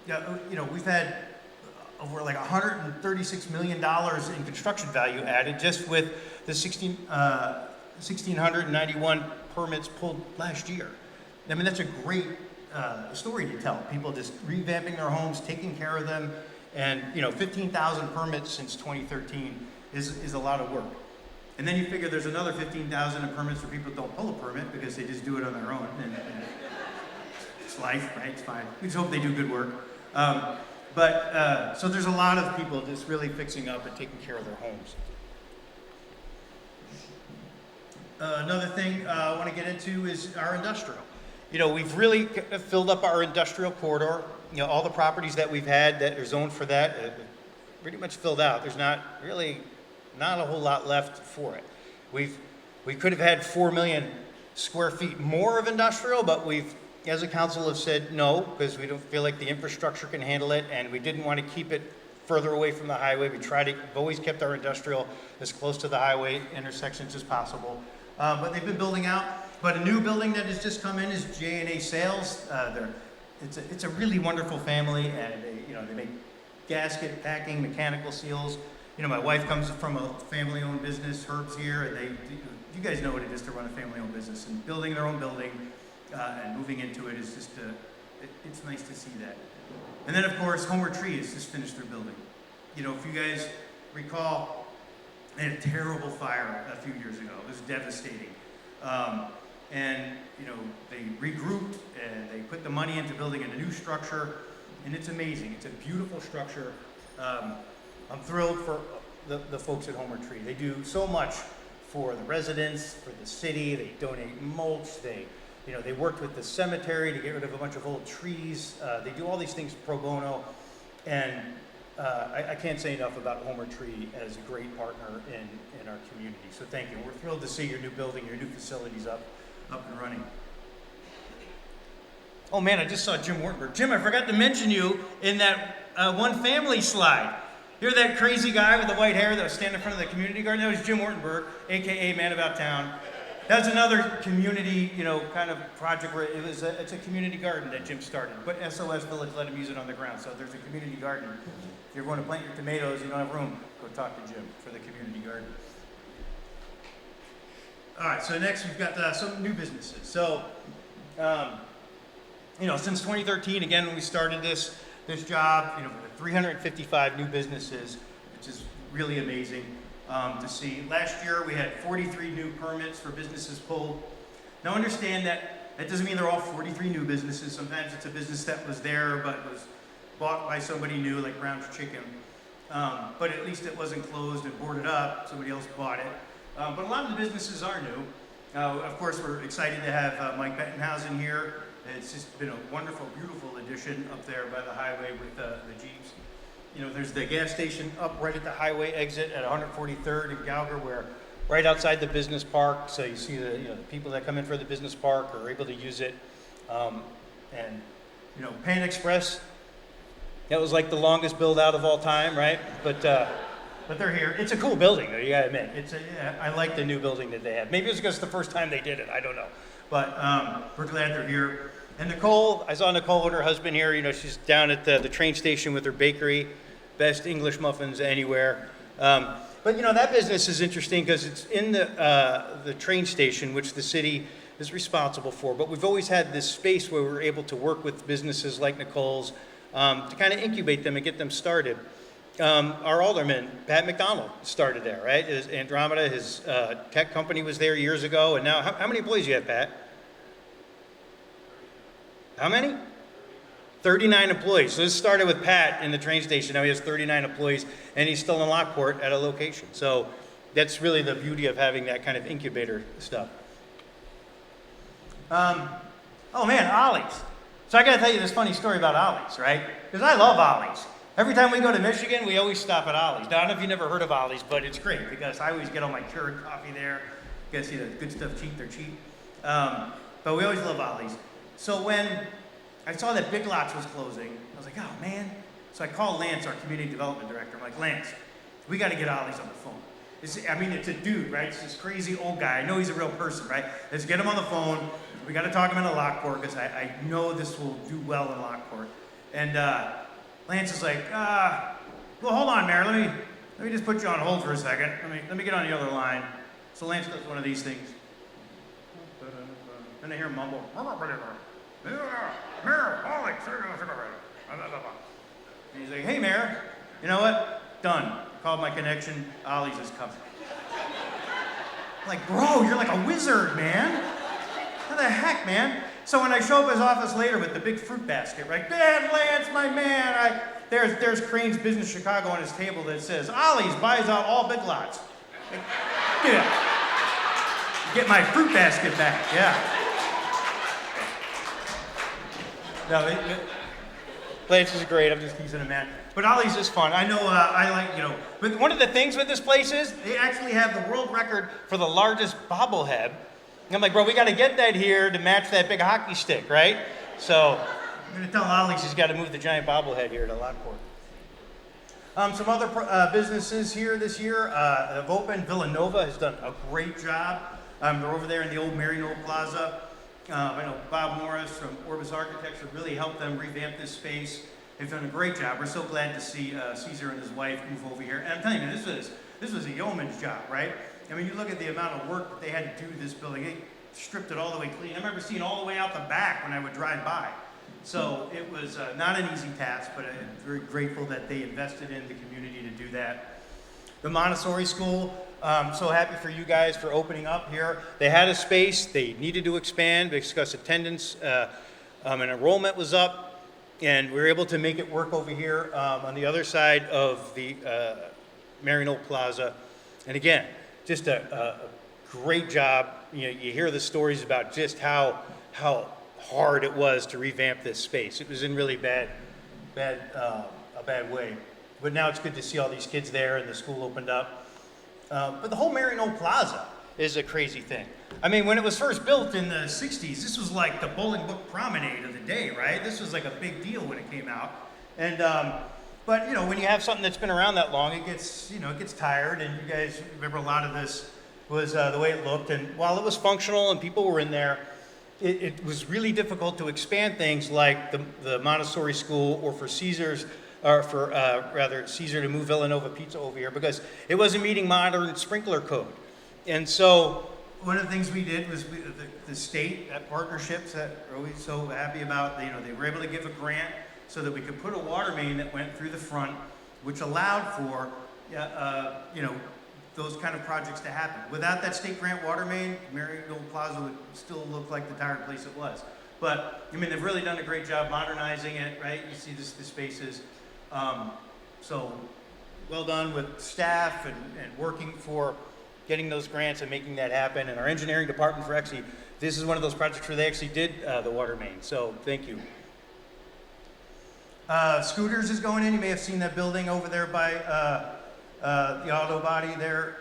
we've had over like $136 million in construction value added just with the 1,691 permits pulled last year. I mean, that's a great story to tell. People just revamping their homes, taking care of them, and 15,000 permits since 2013 is a lot of work. And then you figure there's another 15,000 permits where people don't pull a permit because they just do it on their own. And it's life, right? It's fine. We just hope they do good work. So there's a lot of people just really fixing up and taking care of their homes. Another thing I want to get into is our industrial. You know, we've really filled up our industrial corridor. You know, all the properties that we've had that are zoned for that, pretty much filled out. There's not a whole lot left for it. We could have had 4 million square feet more of industrial, but we've, as a council, have said no, because we don't feel like the infrastructure can handle it, and we didn't want to keep it further away from the highway. We've always kept our industrial as close to the highway intersections as possible. But they've been building out. But a new building that has just come in is J&A Sales. It's a really wonderful family, and they make gasket packing, mechanical seals. You know, my wife comes from a family-owned business, Herb's here, and you guys know what it is to run a family-owned business. And building their own building and moving into it is just, it's nice to see that. And then, of course, Homer Tree has just finished their building. You know, if you guys recall, they had a terrible fire a few years ago. It was devastating. And they regrouped and they put the money into building a new structure, and it's amazing. It's a beautiful structure. I'm thrilled for the folks at Homer Tree. They do so much for the residents, for the city. They donate mulch. They worked with the cemetery to get rid of a bunch of old trees. They do all these things pro bono, and I can't say enough about Homer Tree as a great partner in our community. So thank you. We're thrilled to see your new building, your new facilities up and running. Oh man, I just saw Jim Wartenberg. Jim, I forgot to mention you in that one family slide. You're that crazy guy with the white hair that was standing in front of the community garden? That was Jim Wartenberg, AKA Man About Town. That's another community, kind of project where it's a community garden that Jim started. But SOS Village let him use it on the ground. So there's a community garden. If you're going to plant your tomatoes, you don't have room, go talk to Jim for the community garden. All right, so next we've got some new businesses. So, since 2013, again, when we started this this job, 355 new businesses, which is really amazing to see. Last year, we had 43 new permits for businesses pulled. Now understand that doesn't mean they're all 43 new businesses. Sometimes it's a business that was there but was bought by somebody new, like Brown's Chicken. But at least it wasn't closed and boarded up. Somebody else bought it. But a lot of the businesses are new. Of course, we're excited to have Mike Bettenhausen here. It's just been a wonderful, beautiful addition up there by the highway with the Jeeps. There's the gas station up right at the highway exit at 143rd in Gauger, where right outside the business park. So you see the people that come in for the business park are able to use it. And Pan Express, that was like the longest build out of all time, right? But they're here. It's a cool building, though, you gotta admit. I like the new building that they have. Maybe it's because it's the first time they did it, I don't know. But we're glad they're here. And Nicole, I saw Nicole and her husband here. She's down at the train station with her bakery. Best English muffins anywhere. But that business is interesting because it's in the train station, which the city is responsible for. But we've always had this space where we're able to work with businesses like Nicole's to kind of incubate them and get them started. Our alderman, Pat McDonald, started there, right? Andromeda, his tech company was there years ago. And now, how many employees do you have, Pat? How many? 39 employees. So this started with Pat in the train station. Now he has 39 employees, and he's still in Lockport at a location. So that's really the beauty of having that kind of incubator stuff. Oh man, Ollie's. So I got to tell you this funny story about Ollie's, right? Because I love Ollie's. Every time we go to Michigan, we always stop at Ollie's. Now, I don't know if you've never heard of Ollie's, but it's great because I always get all my Keurig coffee there. You guys see the good stuff cheap, they're cheap. But we always love Ollie's. So when I saw that Big Lots was closing, I was like, oh man. So I called Lance, our community development director. I'm like, Lance, we got to get Ollie's on the phone. It's a dude, right? It's this crazy old guy. I know he's a real person, right? Let's get him on the phone. We got to talk him into Lockport because I know this will do well in Lockport. And Lance is like, well, hold on, Mayor. Let me just put you on hold for a second. Let me get on the other line. So Lance does one of these things. Then I hear him mumble. Mayor, Alex. And he's like, hey, Mayor, you know what? Done. Called my connection. Ollie's is coming. I'm like, bro, you're like a wizard, man. How the heck, man? So when I show up at his office later with the big fruit basket, right? Dad, Lance, my man. There's Crane's Business Chicago on his table that says, Ollie's buys out all Big Lots. Like, get my fruit basket back, yeah. No, Lance is great. I'm just teasing him, man. But Ollie's is fun. I know, but one of the things with this place is they actually have the world record for the largest bobblehead. And I'm like, bro, we got to get that here to match that big hockey stick, right? So I'm going to tell Ollie's he's got to move the giant bobblehead here to Lockport. Some other businesses here this year have opened. Villanova has done a great job. They're over there in the old Maryknoll Plaza. I know Bob Morris from Orbis Architecture really helped them revamp this space. They've done a great job. We're so glad to see Caesar and his wife move over here. And I'm telling you, this was a yeoman's job, right? I mean, you look at the amount of work that they had to do to this building. They stripped it all the way clean. I remember seeing all the way out the back when I would drive by. So it was not an easy task, but I'm very grateful that they invested in the community to do that. The Montessori School, I'm so happy for you guys for opening up here. They had a space. They needed to expand because attendance and enrollment was up, and we were able to make it work over here on the other side of the Maryknoll Plaza. And again, just a great job. You hear the stories about just how hard it was to revamp this space. It was in really a bad way. But now it's good to see all these kids there and the school opened up. But the whole Maryknoll Plaza is a crazy thing. I mean, when it was first built in the 60s, this was like the Bolingbrook Promenade of the day, right? This was like a big deal when it came out. And, but when you have something that's been around that long, it gets tired. And you guys remember a lot of this was the way it looked. And while it was functional and people were in there, it was really difficult to expand things like the Montessori School or for Caesar's, or for Caesar to move Villanova Pizza over here because it wasn't meeting modern sprinkler code. And so one of the things we did was the state partnerships that we're always so happy about, they were able to give a grant so that we could put a water main that went through the front, which allowed for, you know, those kind of projects to happen. Without that state grant water main, Marigold Plaza would still look like the tired place it was. But, I mean, they've really done a great job modernizing it, right? You see the spaces. So, well done with staff and working for getting those grants and making that happen. And our engineering department for actually, this is one of those projects where they actually did the water main. So, thank you. Scooters is going in. You may have seen that building over there by the auto body there,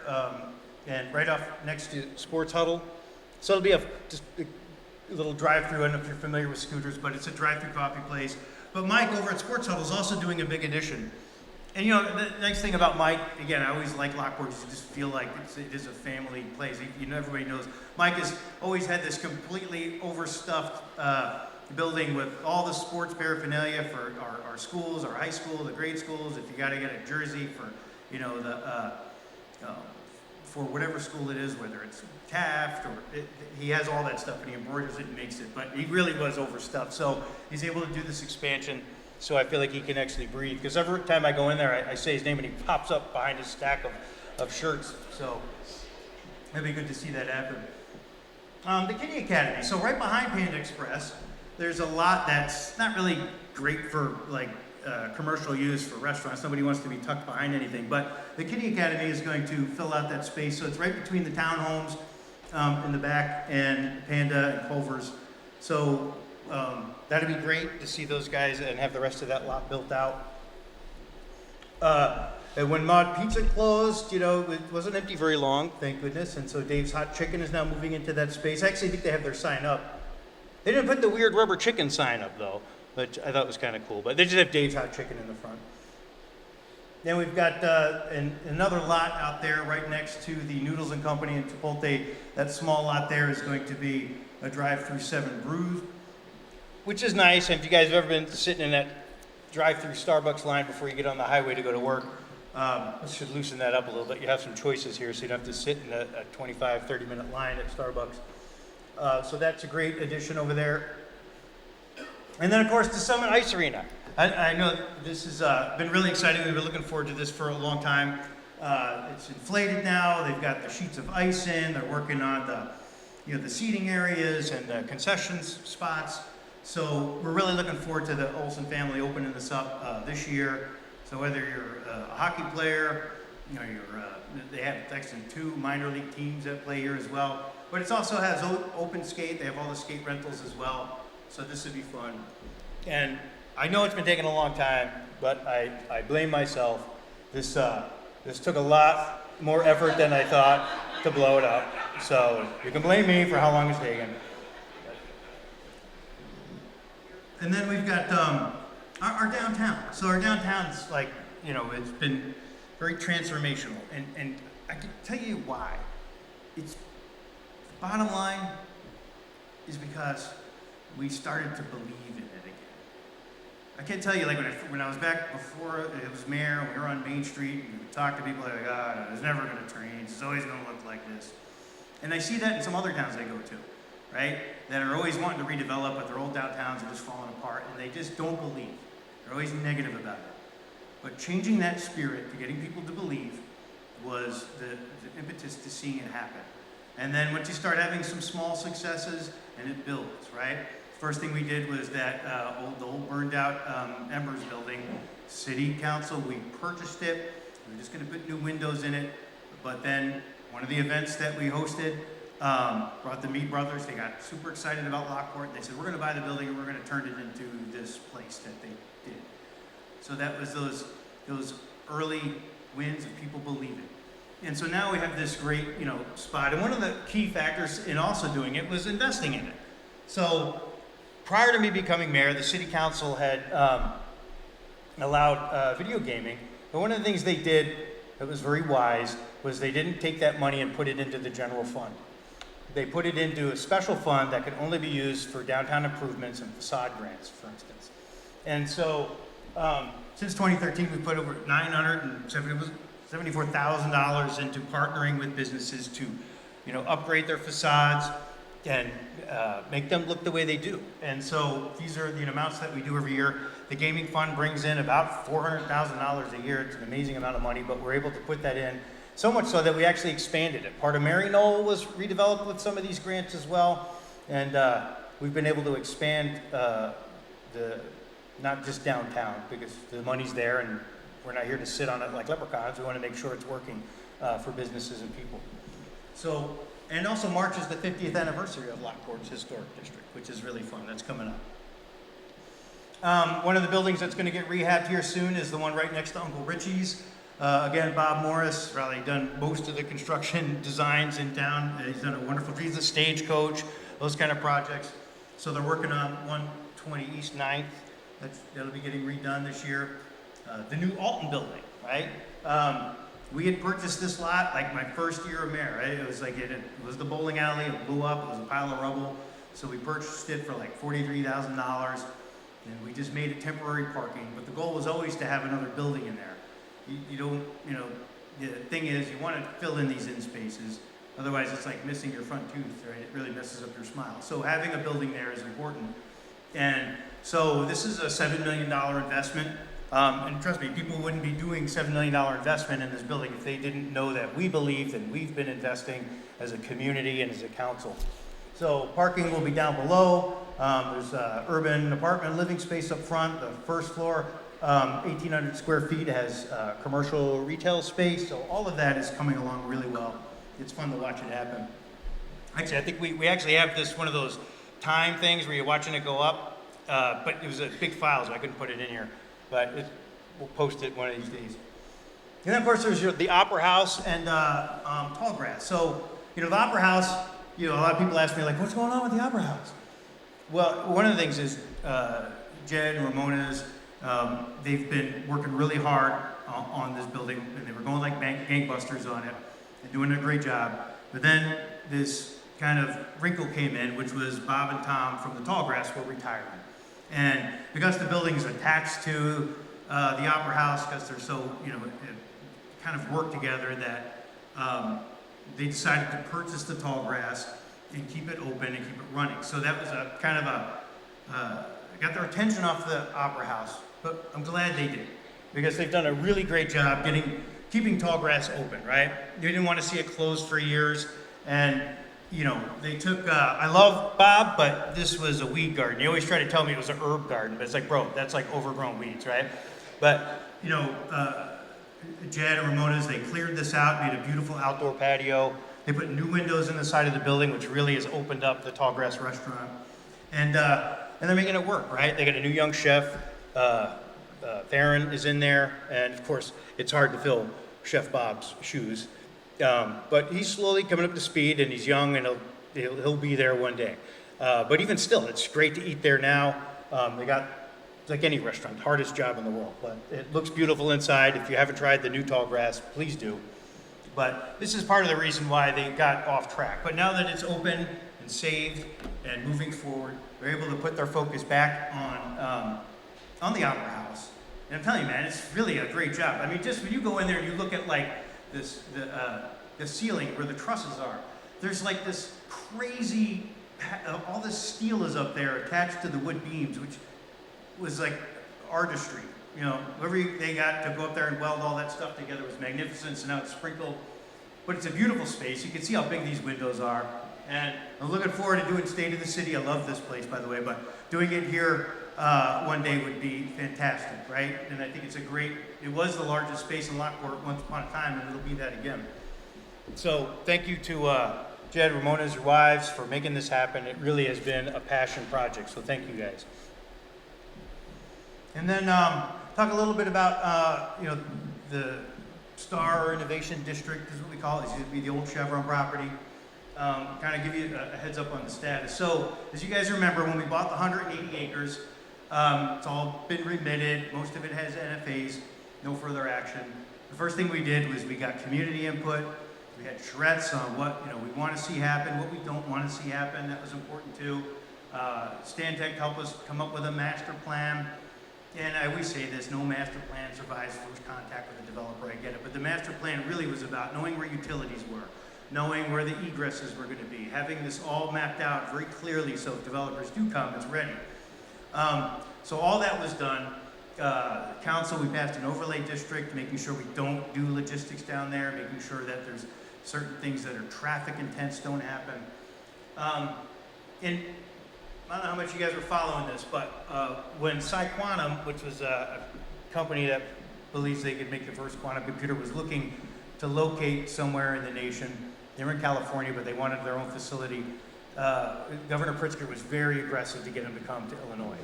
and right off next to Sports Huddle. So it'll be just a little drive-through. I don't know if you're familiar with Scooters, but it's a drive-through coffee place. But Mike over at Sports Huddle is also doing a big addition. And you know, the nice thing about Mike, again, I always like Lockport, you just feel like it is a family place. You know, everybody knows. Mike has always had this completely overstuffed building with all the sports paraphernalia for our schools, our high school, the grade schools. If you got to get a jersey for, you know, for whatever school it is, whether it's Taft or he has all that stuff and he embroiders it and makes it. But he really was overstuffed, so he's able to do this expansion. So I feel like he can actually breathe. Because every time I go in there, I say his name and he pops up behind his stack of shirts. So it'd be good to see that happen. The Kiddie Academy. So right behind Panda Express, there's a lot that's not really great for like commercial use for restaurants. Nobody wants to be tucked behind anything. But the Kiddie Academy is going to fill out that space. So it's right between the townhomes in the back and Panda and Culver's. So that'd be great to see those guys and have the rest of that lot built out. And when Mod Pizza closed, you know, it wasn't empty very long, thank goodness. And so Dave's Hot Chicken is now moving into that space. I actually think they have their sign up. They didn't put the weird rubber chicken sign up though, which I thought was kind of cool. But they just have Dave's Hot Chicken in the front. Then we've got another lot out there right next to the Noodles and Company in Chipotle. That small lot there is going to be a drive-through 7 Brews, which is nice. And if you guys have ever been sitting in that drive-through Starbucks line before you get on the highway to go to work, this should loosen that up a little bit. You have some choices here, so you don't have to sit in a 25, 30-minute line at Starbucks. So that's a great addition over there. And then, of course, the Summit Ice Arena. I know this has been really exciting. We've been looking forward to this for a long time. It's inflated now. They've got the sheets of ice in. They're working on the seating areas and the concessions spots. So we're really looking forward to the Olsen family opening this up this year. So whether you're a hockey player, you know, they have actually 2 minor league teams that play here as well. But it also has open skate. They have all the skate rentals as well. So this would be fun. And I know it's been taking a long time, but I blame myself. This took a lot more effort than I thought to blow it up. So you can blame me for how long it's taken. And then we've got our downtown. So our downtown's like, you know, it's been very transformational. And I can tell you why. It's bottom line is because we started to believe in it again. I can't tell you, like when I was back before it was mayor, we were on Main Street, and we talked to people like, oh, it's never going to change, it's always going to look like this. And I see that in some other towns I go to, right? That are always wanting to redevelop, but their old downtowns are just falling apart, and they just don't believe. They're always negative about it. But changing that spirit to getting people to believe was the impetus to seeing it happen. And then once you start having some small successes, and it builds, right? First thing we did was that the old burned out Embers building. City Council, we purchased it. We were just gonna put new windows in it. But then one of the events that we hosted brought the Mead Brothers. They got super excited about Lockport. They said, we're gonna buy the building and we're gonna turn it into this place that they did. So that was those early wins of people believing. And so now we have this great, you know, spot. And one of the key factors in also doing it was investing in it. So prior to me becoming mayor, the city council had allowed video gaming. But one of the things they did that was very wise was they didn't take that money and put it into the general fund. They put it into a special fund that could only be used for downtown improvements and facade grants, for instance. And so since 2013, we put over $974,000 into partnering with businesses to, you know, upgrade their facades and make them look the way they do. And so these are the amounts that we do every year. The gaming fund brings in about $400,000 a year. It's an amazing amount of money, but we're able to put that in, so much so that we actually expanded it. Part of Mary Knoll was redeveloped with some of these grants as well, and we've been able to expand not just downtown, because the money's there and we're not here to sit on it like leprechauns. We want to make sure it's working for businesses and people. So, and also March is the 50th anniversary of Lockport's Historic District, which is really fun. That's coming up. One of the buildings that's going to get rehabbed here soon is the one right next to Uncle Richie's. Again, Bob Morris, probably done most of the construction designs in town. He's done a wonderful, he's a stagecoach, those kind of projects. So they're working on 120 East 9th. That'll be getting redone this year. The new Alton building, right? We had purchased this lot like my first year of mayor, right? It was like, it was the bowling alley, it blew up, it was a pile of rubble. So we purchased it for like $43,000, and we just made it temporary parking. But the goal was always to have another building in there. You don't, the thing is, you want to fill in these in spaces. Otherwise, it's like missing your front tooth, right? It really messes up your smile. So having a building there is important. And so this is a $7 million investment. And trust me, people wouldn't be doing $7 million investment in this building if they didn't know that we believed and we've been investing as a community and as a council. So parking will be down below. There's urban apartment living space up front. The first floor, 1,800 square feet, has commercial retail space. So all of that is coming along really well. It's fun to watch it happen. Actually, I think we actually have this, one of those time things where you're watching it go up, but it was a big file, so I couldn't put it in here. But we'll post it one of these days. And then, of course, there's the Opera House and Tallgrass. So, the Opera House, a lot of people ask me, like, what's going on with the Opera House? Well, one of the things is Jed and Ramona's, they've been working really hard on this building, and they were going like gangbusters on it and doing a great job. But then this kind of wrinkle came in, which was Bob and Tom from the Tallgrass were retiring. And because the building is attached to the Opera House, because they're so, kind of work together, that they decided to purchase the Tallgrass and keep it open and keep it running. So that was a kind of got their attention off the Opera House, but I'm glad they did, because they've done a really great job keeping Tallgrass open, right? They didn't want to see it closed for years, and they took, I love Bob, but this was a weed garden. He always tried to tell me it was an herb garden, but it's like, bro, that's like overgrown weeds, right? But, Jed and Ramona's, they cleared this out, made a beautiful outdoor patio. They put new windows in the side of the building, which really has opened up the Tallgrass restaurant. And they're making it work, right? They got a new young chef, Theron is in there, and of course, it's hard to fill Chef Bob's shoes. But he's slowly coming up to speed, and he's young, and he'll be there one day. But even still, it's great to eat there now. They got, like any restaurant, hardest job in the world, but it looks beautiful inside. If you haven't tried the new Tallgrass, please do. But this is part of the reason why they got off track. But now that it's open and saved and moving forward, they're able to put their focus back on the Opera House. And I'm telling you, man, it's really a great job. I mean, just when you go in there and you look at like the ceiling where the trusses are, there's like this crazy, all this steel is up there attached to the wood beams, which was like artistry. Whoever they got to go up there and weld all that stuff together was magnificent, so now it's sprinkled. But it's a beautiful space. You can see how big these windows are. And I'm looking forward to doing State of the City. I love this place, by the way, but doing it here one day would be fantastic, right? And I think it was the largest space in Lockport once upon a time, and it'll be that again. So thank you to Jed, Ramona's, your wives, for making this happen. It really has been a passion project, so thank you guys. And then talk a little bit about, the Star Innovation District is what we call it. It used to be the old Chevron property. Kind of give you a heads up on the status. So, as you guys remember, when we bought the 180 acres, it's all been remitted. Most of it has NFAs, no further action. The first thing we did was we got community input. We had charrettes on what we want to see happen, what we don't want to see happen. That was important too. Stantec helped us come up with a master plan. And I always say this, no master plan survives first contact with the developer, I get it. But the master plan really was about knowing where utilities were, knowing where the egresses were going to be, having this all mapped out very clearly so if developers do come, it's ready. So all that was done. Council, we passed an overlay district, making sure we don't do logistics down there, making sure that there's certain things that are traffic intense don't happen. And I don't know how much you guys were following this, but when PsiQuantum, which was a company that believes they could make the first quantum computer, was looking to locate somewhere in the nation, they were in California, but they wanted their own facility. Governor Pritzker was very aggressive to get them to come to Illinois.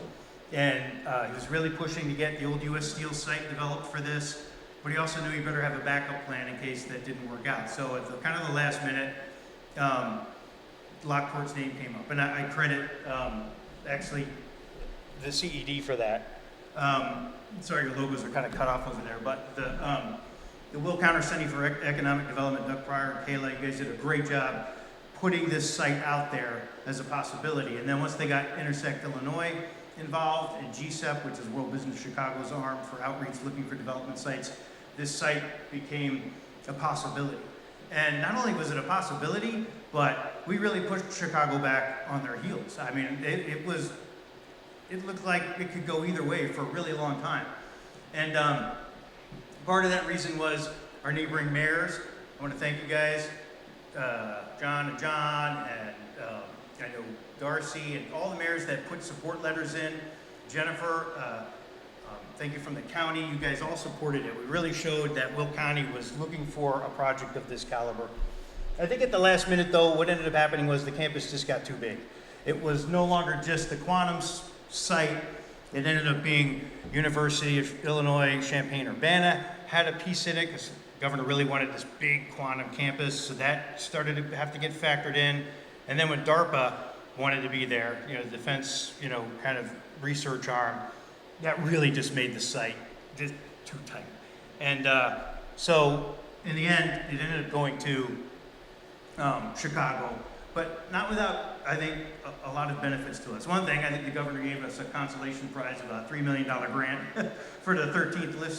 And he was really pushing to get the old U.S. Steel site developed for this, but he also knew he better have a backup plan in case that didn't work out. So at the kind of the last minute, Lockport's name came up, and I credit actually the CED for that. Sorry, your logos are kind of cut off over there, but the Will Counter Center for Economic Development, Doug Pryor and Kayla, you guys did a great job putting this site out there as a possibility. And then once they got Intersect Illinois involved and GSEP, which is World Business Chicago's arm for outreach looking for development sites, this site became a possibility. And not only was it a possibility, but we really pushed Chicago back on their heels. I mean, it looked like it could go either way for a really long time. And part of that reason was our neighboring mayors. I want to thank you guys, John and I know Darcy and all the mayors that put support letters in. Jennifer, thank you from the county. You guys all supported it. We really showed that Will County was looking for a project of this caliber. I think at the last minute, though, what ended up happening was the campus just got too big. It was no longer just the quantum site. It ended up being University of Illinois Champaign-Urbana had a piece in it because the governor really wanted this big quantum campus, so that started to have to get factored in. And then when DARPA wanted to be there, the defense, kind of research arm, that really just made the site just too tight. And so in the end, it ended up going to Chicago, but not without, I think, a lot of benefits to us. One thing, I think the governor gave us a consolation prize of a $3 million grant for the 13th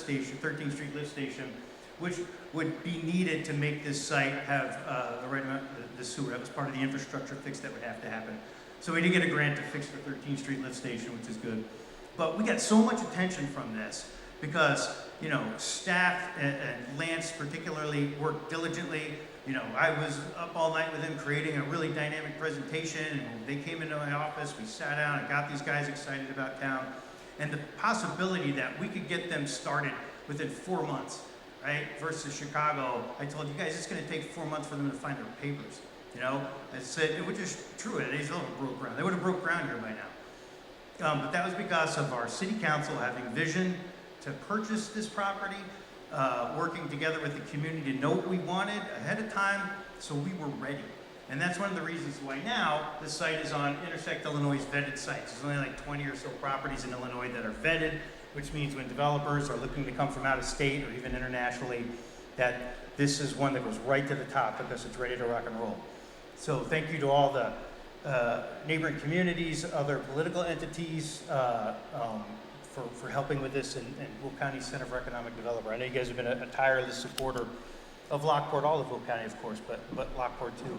Street lift station, which would be needed to make this site have the right amount of the sewer. That was part of the infrastructure fix that would have to happen. So we did get a grant to fix the 13th Street lift station, which is good. But we got so much attention from this because, staff and Lance particularly worked diligently. I was up all night with them creating a really dynamic presentation, and when they came into my office, we sat down and got these guys excited about town. And the possibility that we could get them started within 4 months, right, versus Chicago, I told you guys it's going to take 4 months for them to find their papers. I said, which is true, they still haven't broke ground. They would have broke ground here by now. But that was because of our city council having vision to purchase this property, working together with the community to know what we wanted ahead of time, so we were ready. And that's one of the reasons why now the site is on Intersect Illinois' vetted sites. There's only like 20 or so properties in Illinois that are vetted, which means when developers are looking to come from out of state or even internationally, that this is one that goes right to the top because it's ready to rock and roll. So thank you to all the neighboring communities, other political entities, for helping with this, and Will County Center for Economic Development. I know you guys have been a tireless supporter of Lockport, all of Will County, of course, but Lockport too.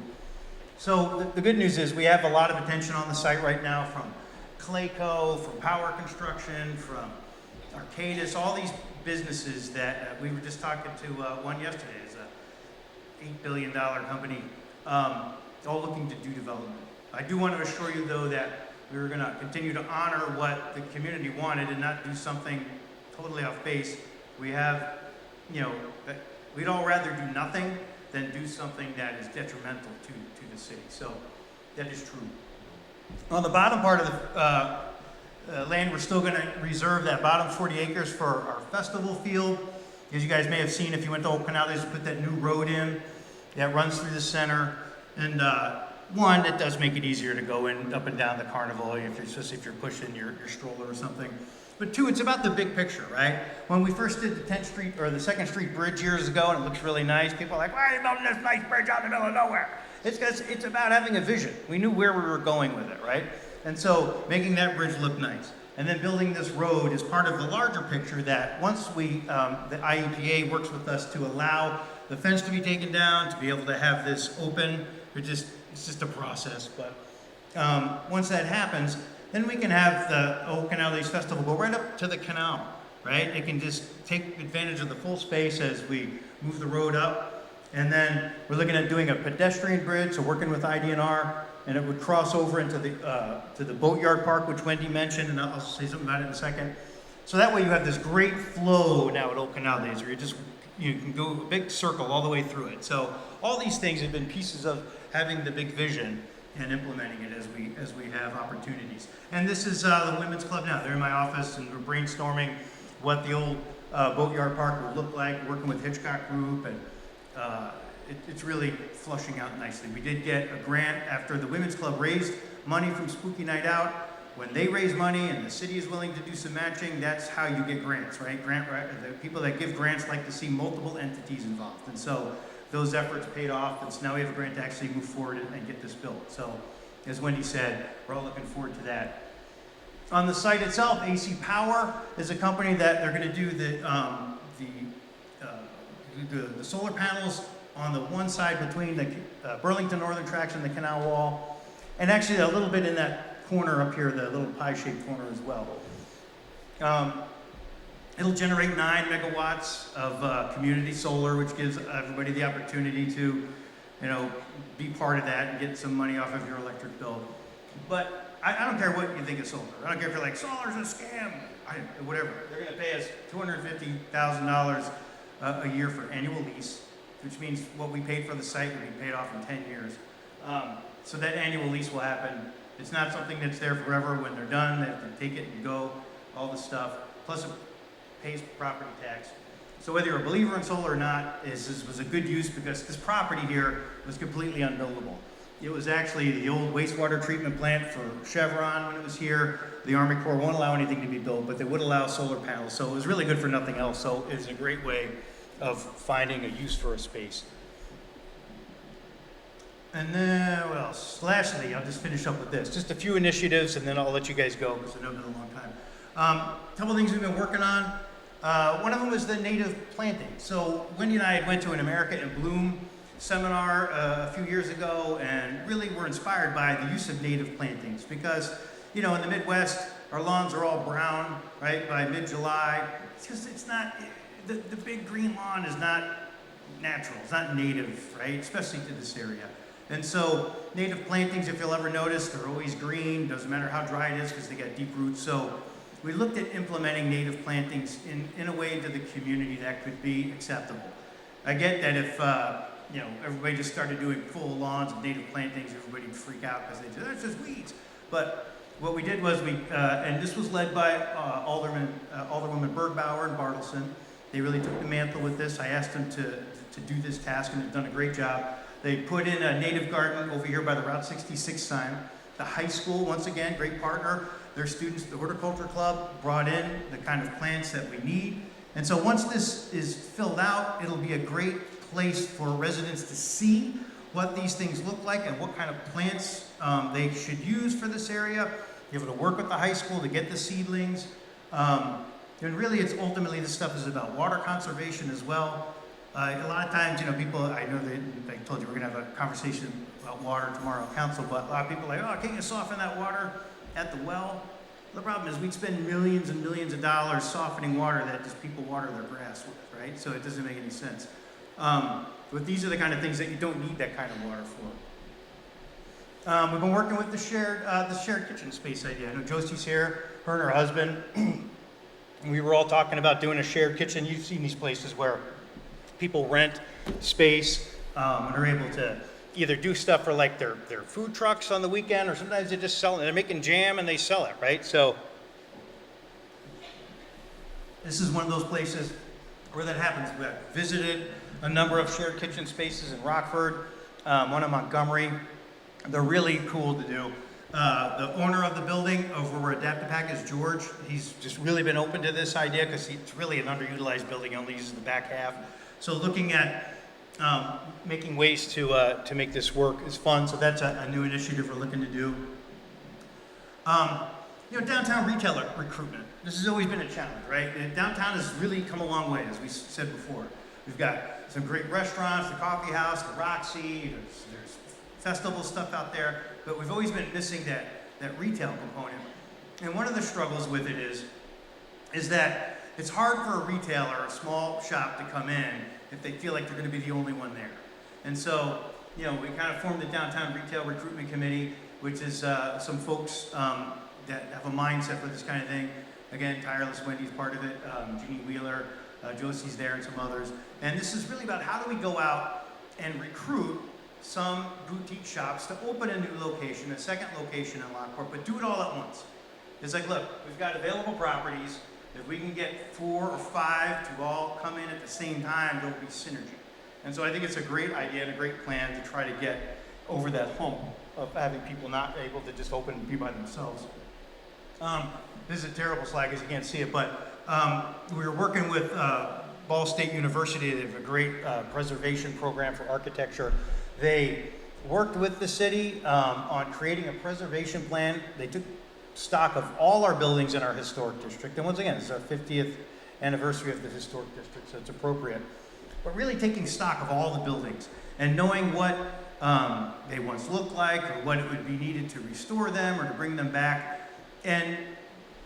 So the good news is we have a lot of attention on the site right now from Clayco, from Power Construction, from Arcadis, all these businesses that we were just talking to one yesterday. It's a $8 billion company, all looking to do development. I do want to assure you, though, that we were going to continue to honor what the community wanted and not do something totally off base. We have, that we'd all rather do nothing than do something that is detrimental to the city. So that is true. On the bottom part of the land, we're still going to reserve that bottom 40 acres for our festival field. As you guys may have seen, if you went to Old Canal, they just put that new road in that runs through the center. And one, it does make it easier to go in up and down the carnival, especially if you're pushing your stroller or something. But two, it's about the big picture, right? When we first did the 10th Street or the 2nd Street Bridge years ago, and it looks really nice, people are like, why are you building this nice bridge out in the middle of nowhere? It's because it's about having a vision. We knew where we were going with it, right? And so making that bridge look nice. And then building this road is part of the larger picture that once the IEPA works with us to allow the fence to be taken down, to be able to have this open. It's just a process, but once that happens, then we can have the Old Canal Days Festival go right up to the canal, right? It can just take advantage of the full space as we move the road up. And then we're looking at doing a pedestrian bridge, so working with IDNR, and it would cross over into the to the Boatyard Park, which Wendy mentioned, and I'll say something about it in a second. So that way you have this great flow now at Old Canal Days, where you can go a big circle all the way through it. So all these things have been pieces of having the big vision and implementing it as we have opportunities. And this is the Women's Club now. They're in my office, and we're brainstorming what the old Boatyard Park would look like, working with Hitchcock Group, and it's really flushing out nicely. We did get a grant after the Women's Club raised money from Spooky Night Out. When they raise money and the city is willing to do some matching, that's how you get grants, right? The people that give grants like to see multiple entities involved. And so those efforts paid off, and so now we have a grant to actually move forward and get this built. So as Wendy said, we're all looking forward to that. On the site itself, AC Power is a company that they're going to do the solar panels on the one side between the Burlington Northern Tracks and the canal wall, and actually a little bit in that corner up here, the little pie-shaped corner as well. It'll generate 9 megawatts of community solar, which gives everybody the opportunity to, be part of that and get some money off of your electric bill. But I don't care what you think of solar. I don't care if you're like, solar's a scam, whatever. They're going to pay us $250,000 a year for annual lease, which means what we paid for the site will be paid off in 10 years. So that annual lease will happen. It's not something that's there forever. When they're done, they have to take it and go, all the stuff. Plus it pays property tax. So whether you're a believer in solar or not, this was a good use because this property here was completely unbuildable. It was actually the old wastewater treatment plant for Chevron when it was here. The Army Corps won't allow anything to be built, but they would allow solar panels. So it was really good for nothing else. So it's a great way of finding a use for a space. And then, what else? Lastly, I'll just finish up with this. Just a few initiatives, and then I'll let you guys go because I know it's been a long time. A couple things we've been working on. One of them was the native planting. So Wendy and I had went to an America in Bloom seminar a few years ago, and really were inspired by the use of native plantings because, in the Midwest, our lawns are all brown, right, by mid-July. It's not, the big green lawn is not natural, it's not native, right, especially to this area. And so native plantings, if you'll ever notice, they're always green, doesn't matter how dry it is because they got deep roots. So we looked at implementing native plantings in a way to the community that could be acceptable. I get that if everybody just started doing full lawns of native plantings, everybody would freak out because they'd say, that's just weeds. But what we did was and this was led by Alderwoman Bergbauer and Bartleson. They really took the mantle with this. I asked them to do this task, and they've done a great job. They put in a native garden over here by the Route 66 sign. The high school, once again, great partner. Their students, the Horticulture Club, brought in the kind of plants that we need. And so once this is filled out, it'll be a great place for residents to see what these things look like and what kind of plants they should use for this area. Be able to work with the high school to get the seedlings. And really, it's ultimately, this stuff is about water conservation as well. A lot of times, people, I know I told you we're going to have a conversation about water tomorrow at council, but a lot of people are like, oh, can't you soften that water at the well? The problem is we'd spend millions and millions of dollars softening water that just people water their grass with, right? So it doesn't make any sense. But these are the kind of things that you don't need that kind of water for. We've been working with the shared kitchen space idea. I know Josie's here, her and her husband. We were all talking about doing a shared kitchen. You've seen these places where people rent space and are able to either do stuff for like their food trucks on the weekend, or sometimes they just sell it. They're making jam and they sell it, right? So this is one of those places where that happens. We've visited a number of shared kitchen spaces in Rockford, one in Montgomery. They're really cool to do. The owner of the building over where Adapt-A-Pack is George. He's just really been open to this idea because it's really an underutilized building. He only uses the back half. So looking at making ways to make this work is fun. So that's a new initiative we're looking to do. Downtown retailer recruitment. This has always been a challenge, right? Downtown has really come a long way, as we said before. We've got some great restaurants, the Coffee House, the Roxy, there's festival stuff out there, but we've always been missing that retail component. And one of the struggles with it is that it's hard for a retailer, a small shop to come in if they feel like they're gonna be the only one there. And so, we kind of formed the Downtown Retail Recruitment Committee, which is some folks that have a mindset for this kind of thing. Again, Tireless Wendy's part of it, Jeannie Wheeler, Josie's there, and some others. And this is really about how do we go out and recruit some boutique shops to open a new location, a second location in Lockport, but do it all at once. It's like, look, we've got available properties. If we can get 4 or 5 to all come in at the same time, there'll be synergy. And so I think it's a great idea and a great plan to try to get over that hump of having people not able to just open and be by themselves. This is a terrible slide because you can't see it, but we were working with Ball State University. They have a great preservation program for architecture. They worked with the city on creating a preservation plan. They took stock of all our buildings in our historic district. And once again, it's our 50th anniversary of the historic district, so it's appropriate. But really taking stock of all the buildings and knowing what they once looked like or what it would be needed to restore them or to bring them back. And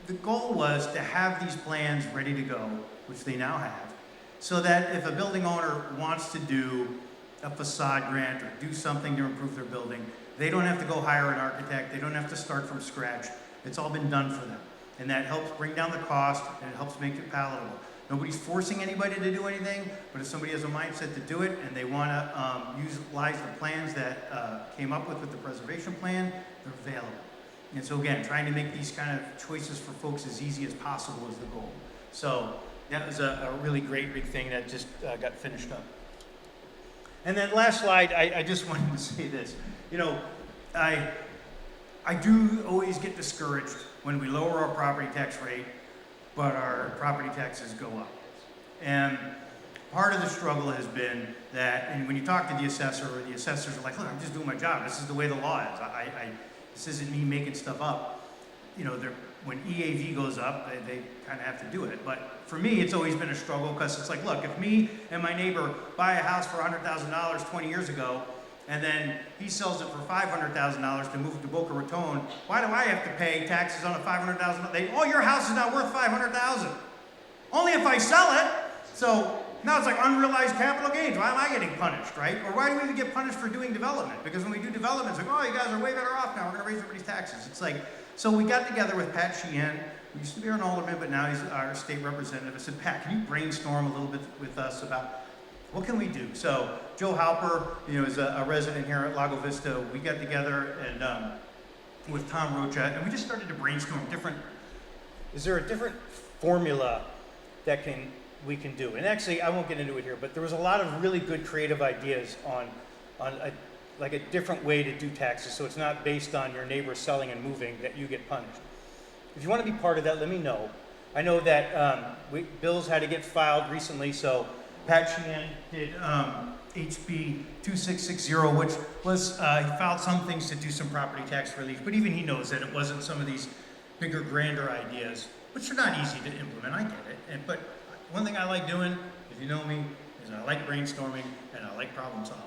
the goal was to have these plans ready to go, which they now have, so that if a building owner wants to do a facade grant or do something to improve their building, they don't have to go hire an architect, they don't have to start from scratch. It's all been done for them. And that helps bring down the cost and it helps make it palatable. Nobody's forcing anybody to do anything, but if somebody has a mindset to do it and they want to utilize the plans that came up with the preservation plan, they're available. And so again, trying to make these kind of choices for folks as easy as possible is the goal. So that was a really great big thing that just got finished up. And then last slide, I just wanted to say this. I do always get discouraged when we lower our property tax rate, but our property taxes go up. And part of the struggle has been that, and when you talk to the assessors are like, look, I'm just doing my job. This is the way the law is. This isn't me making stuff up. When EAV goes up, they kind of have to do it. But for me, it's always been a struggle because it's like, look, if me and my neighbor buy a house for $100,000 20 years ago, and then he sells it for $500,000 to move to Boca Raton, why do I have to pay taxes on a $500,000? Oh, your house is not worth $500,000. Only if I sell it. So now it's like unrealized capital gains. Why am I getting punished, right? Or why do we even get punished for doing development? Because when we do development, it's like, oh, you guys are way better off now. We're going to raise everybody's taxes. It's like, so we got together with Pat Sheehan. He used to be an alderman, but now he's our state representative. I said, Pat, can you brainstorm a little bit with us about what can we do? So Joe Halper, is a resident here at Lago Vista. We got together and with Tom Rocha, and we just started to brainstorm is there a different formula that we can do? And actually, I won't get into it here, but there was a lot of really good creative ideas on a different way to do taxes, so it's not based on your neighbor selling and moving that you get punished. If you want to be part of that, let me know. I know that bills had to get filed recently, so Pat Sheehan did HB 2660, which was, he filed some things to do some property tax relief, but even he knows that it wasn't some of these bigger, grander ideas, which are not easy to implement, I get it. But one thing I like doing, if you know me, is I like brainstorming and I like problem solving.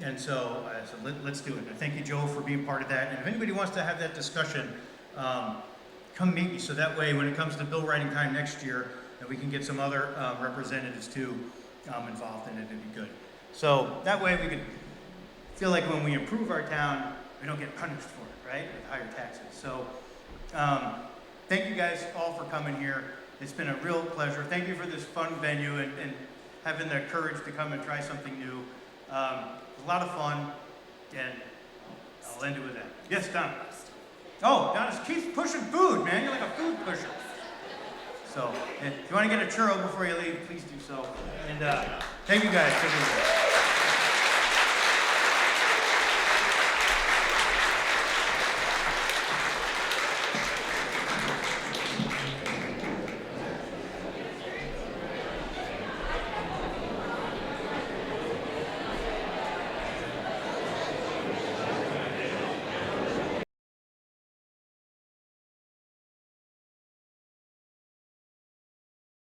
And so I said, let's do it. And thank you, Joe, for being part of that. And if anybody wants to have that discussion, come meet me. So that way, when it comes to bill writing time next year, and we can get some other representatives too involved in it, it'd be good. So that way we could feel like when we improve our town, we don't get punished for it, right? With higher taxes. So thank you guys all for coming here. It's been a real pleasure. Thank you for this fun venue and having the courage to come and try something new. It was a lot of fun, and I'll end it with that. Yes, Don. Oh, Don keeps pushing food, man. You're like a food pusher. So, if you want to get a churro before you leave, please do so. And thank you guys for being here.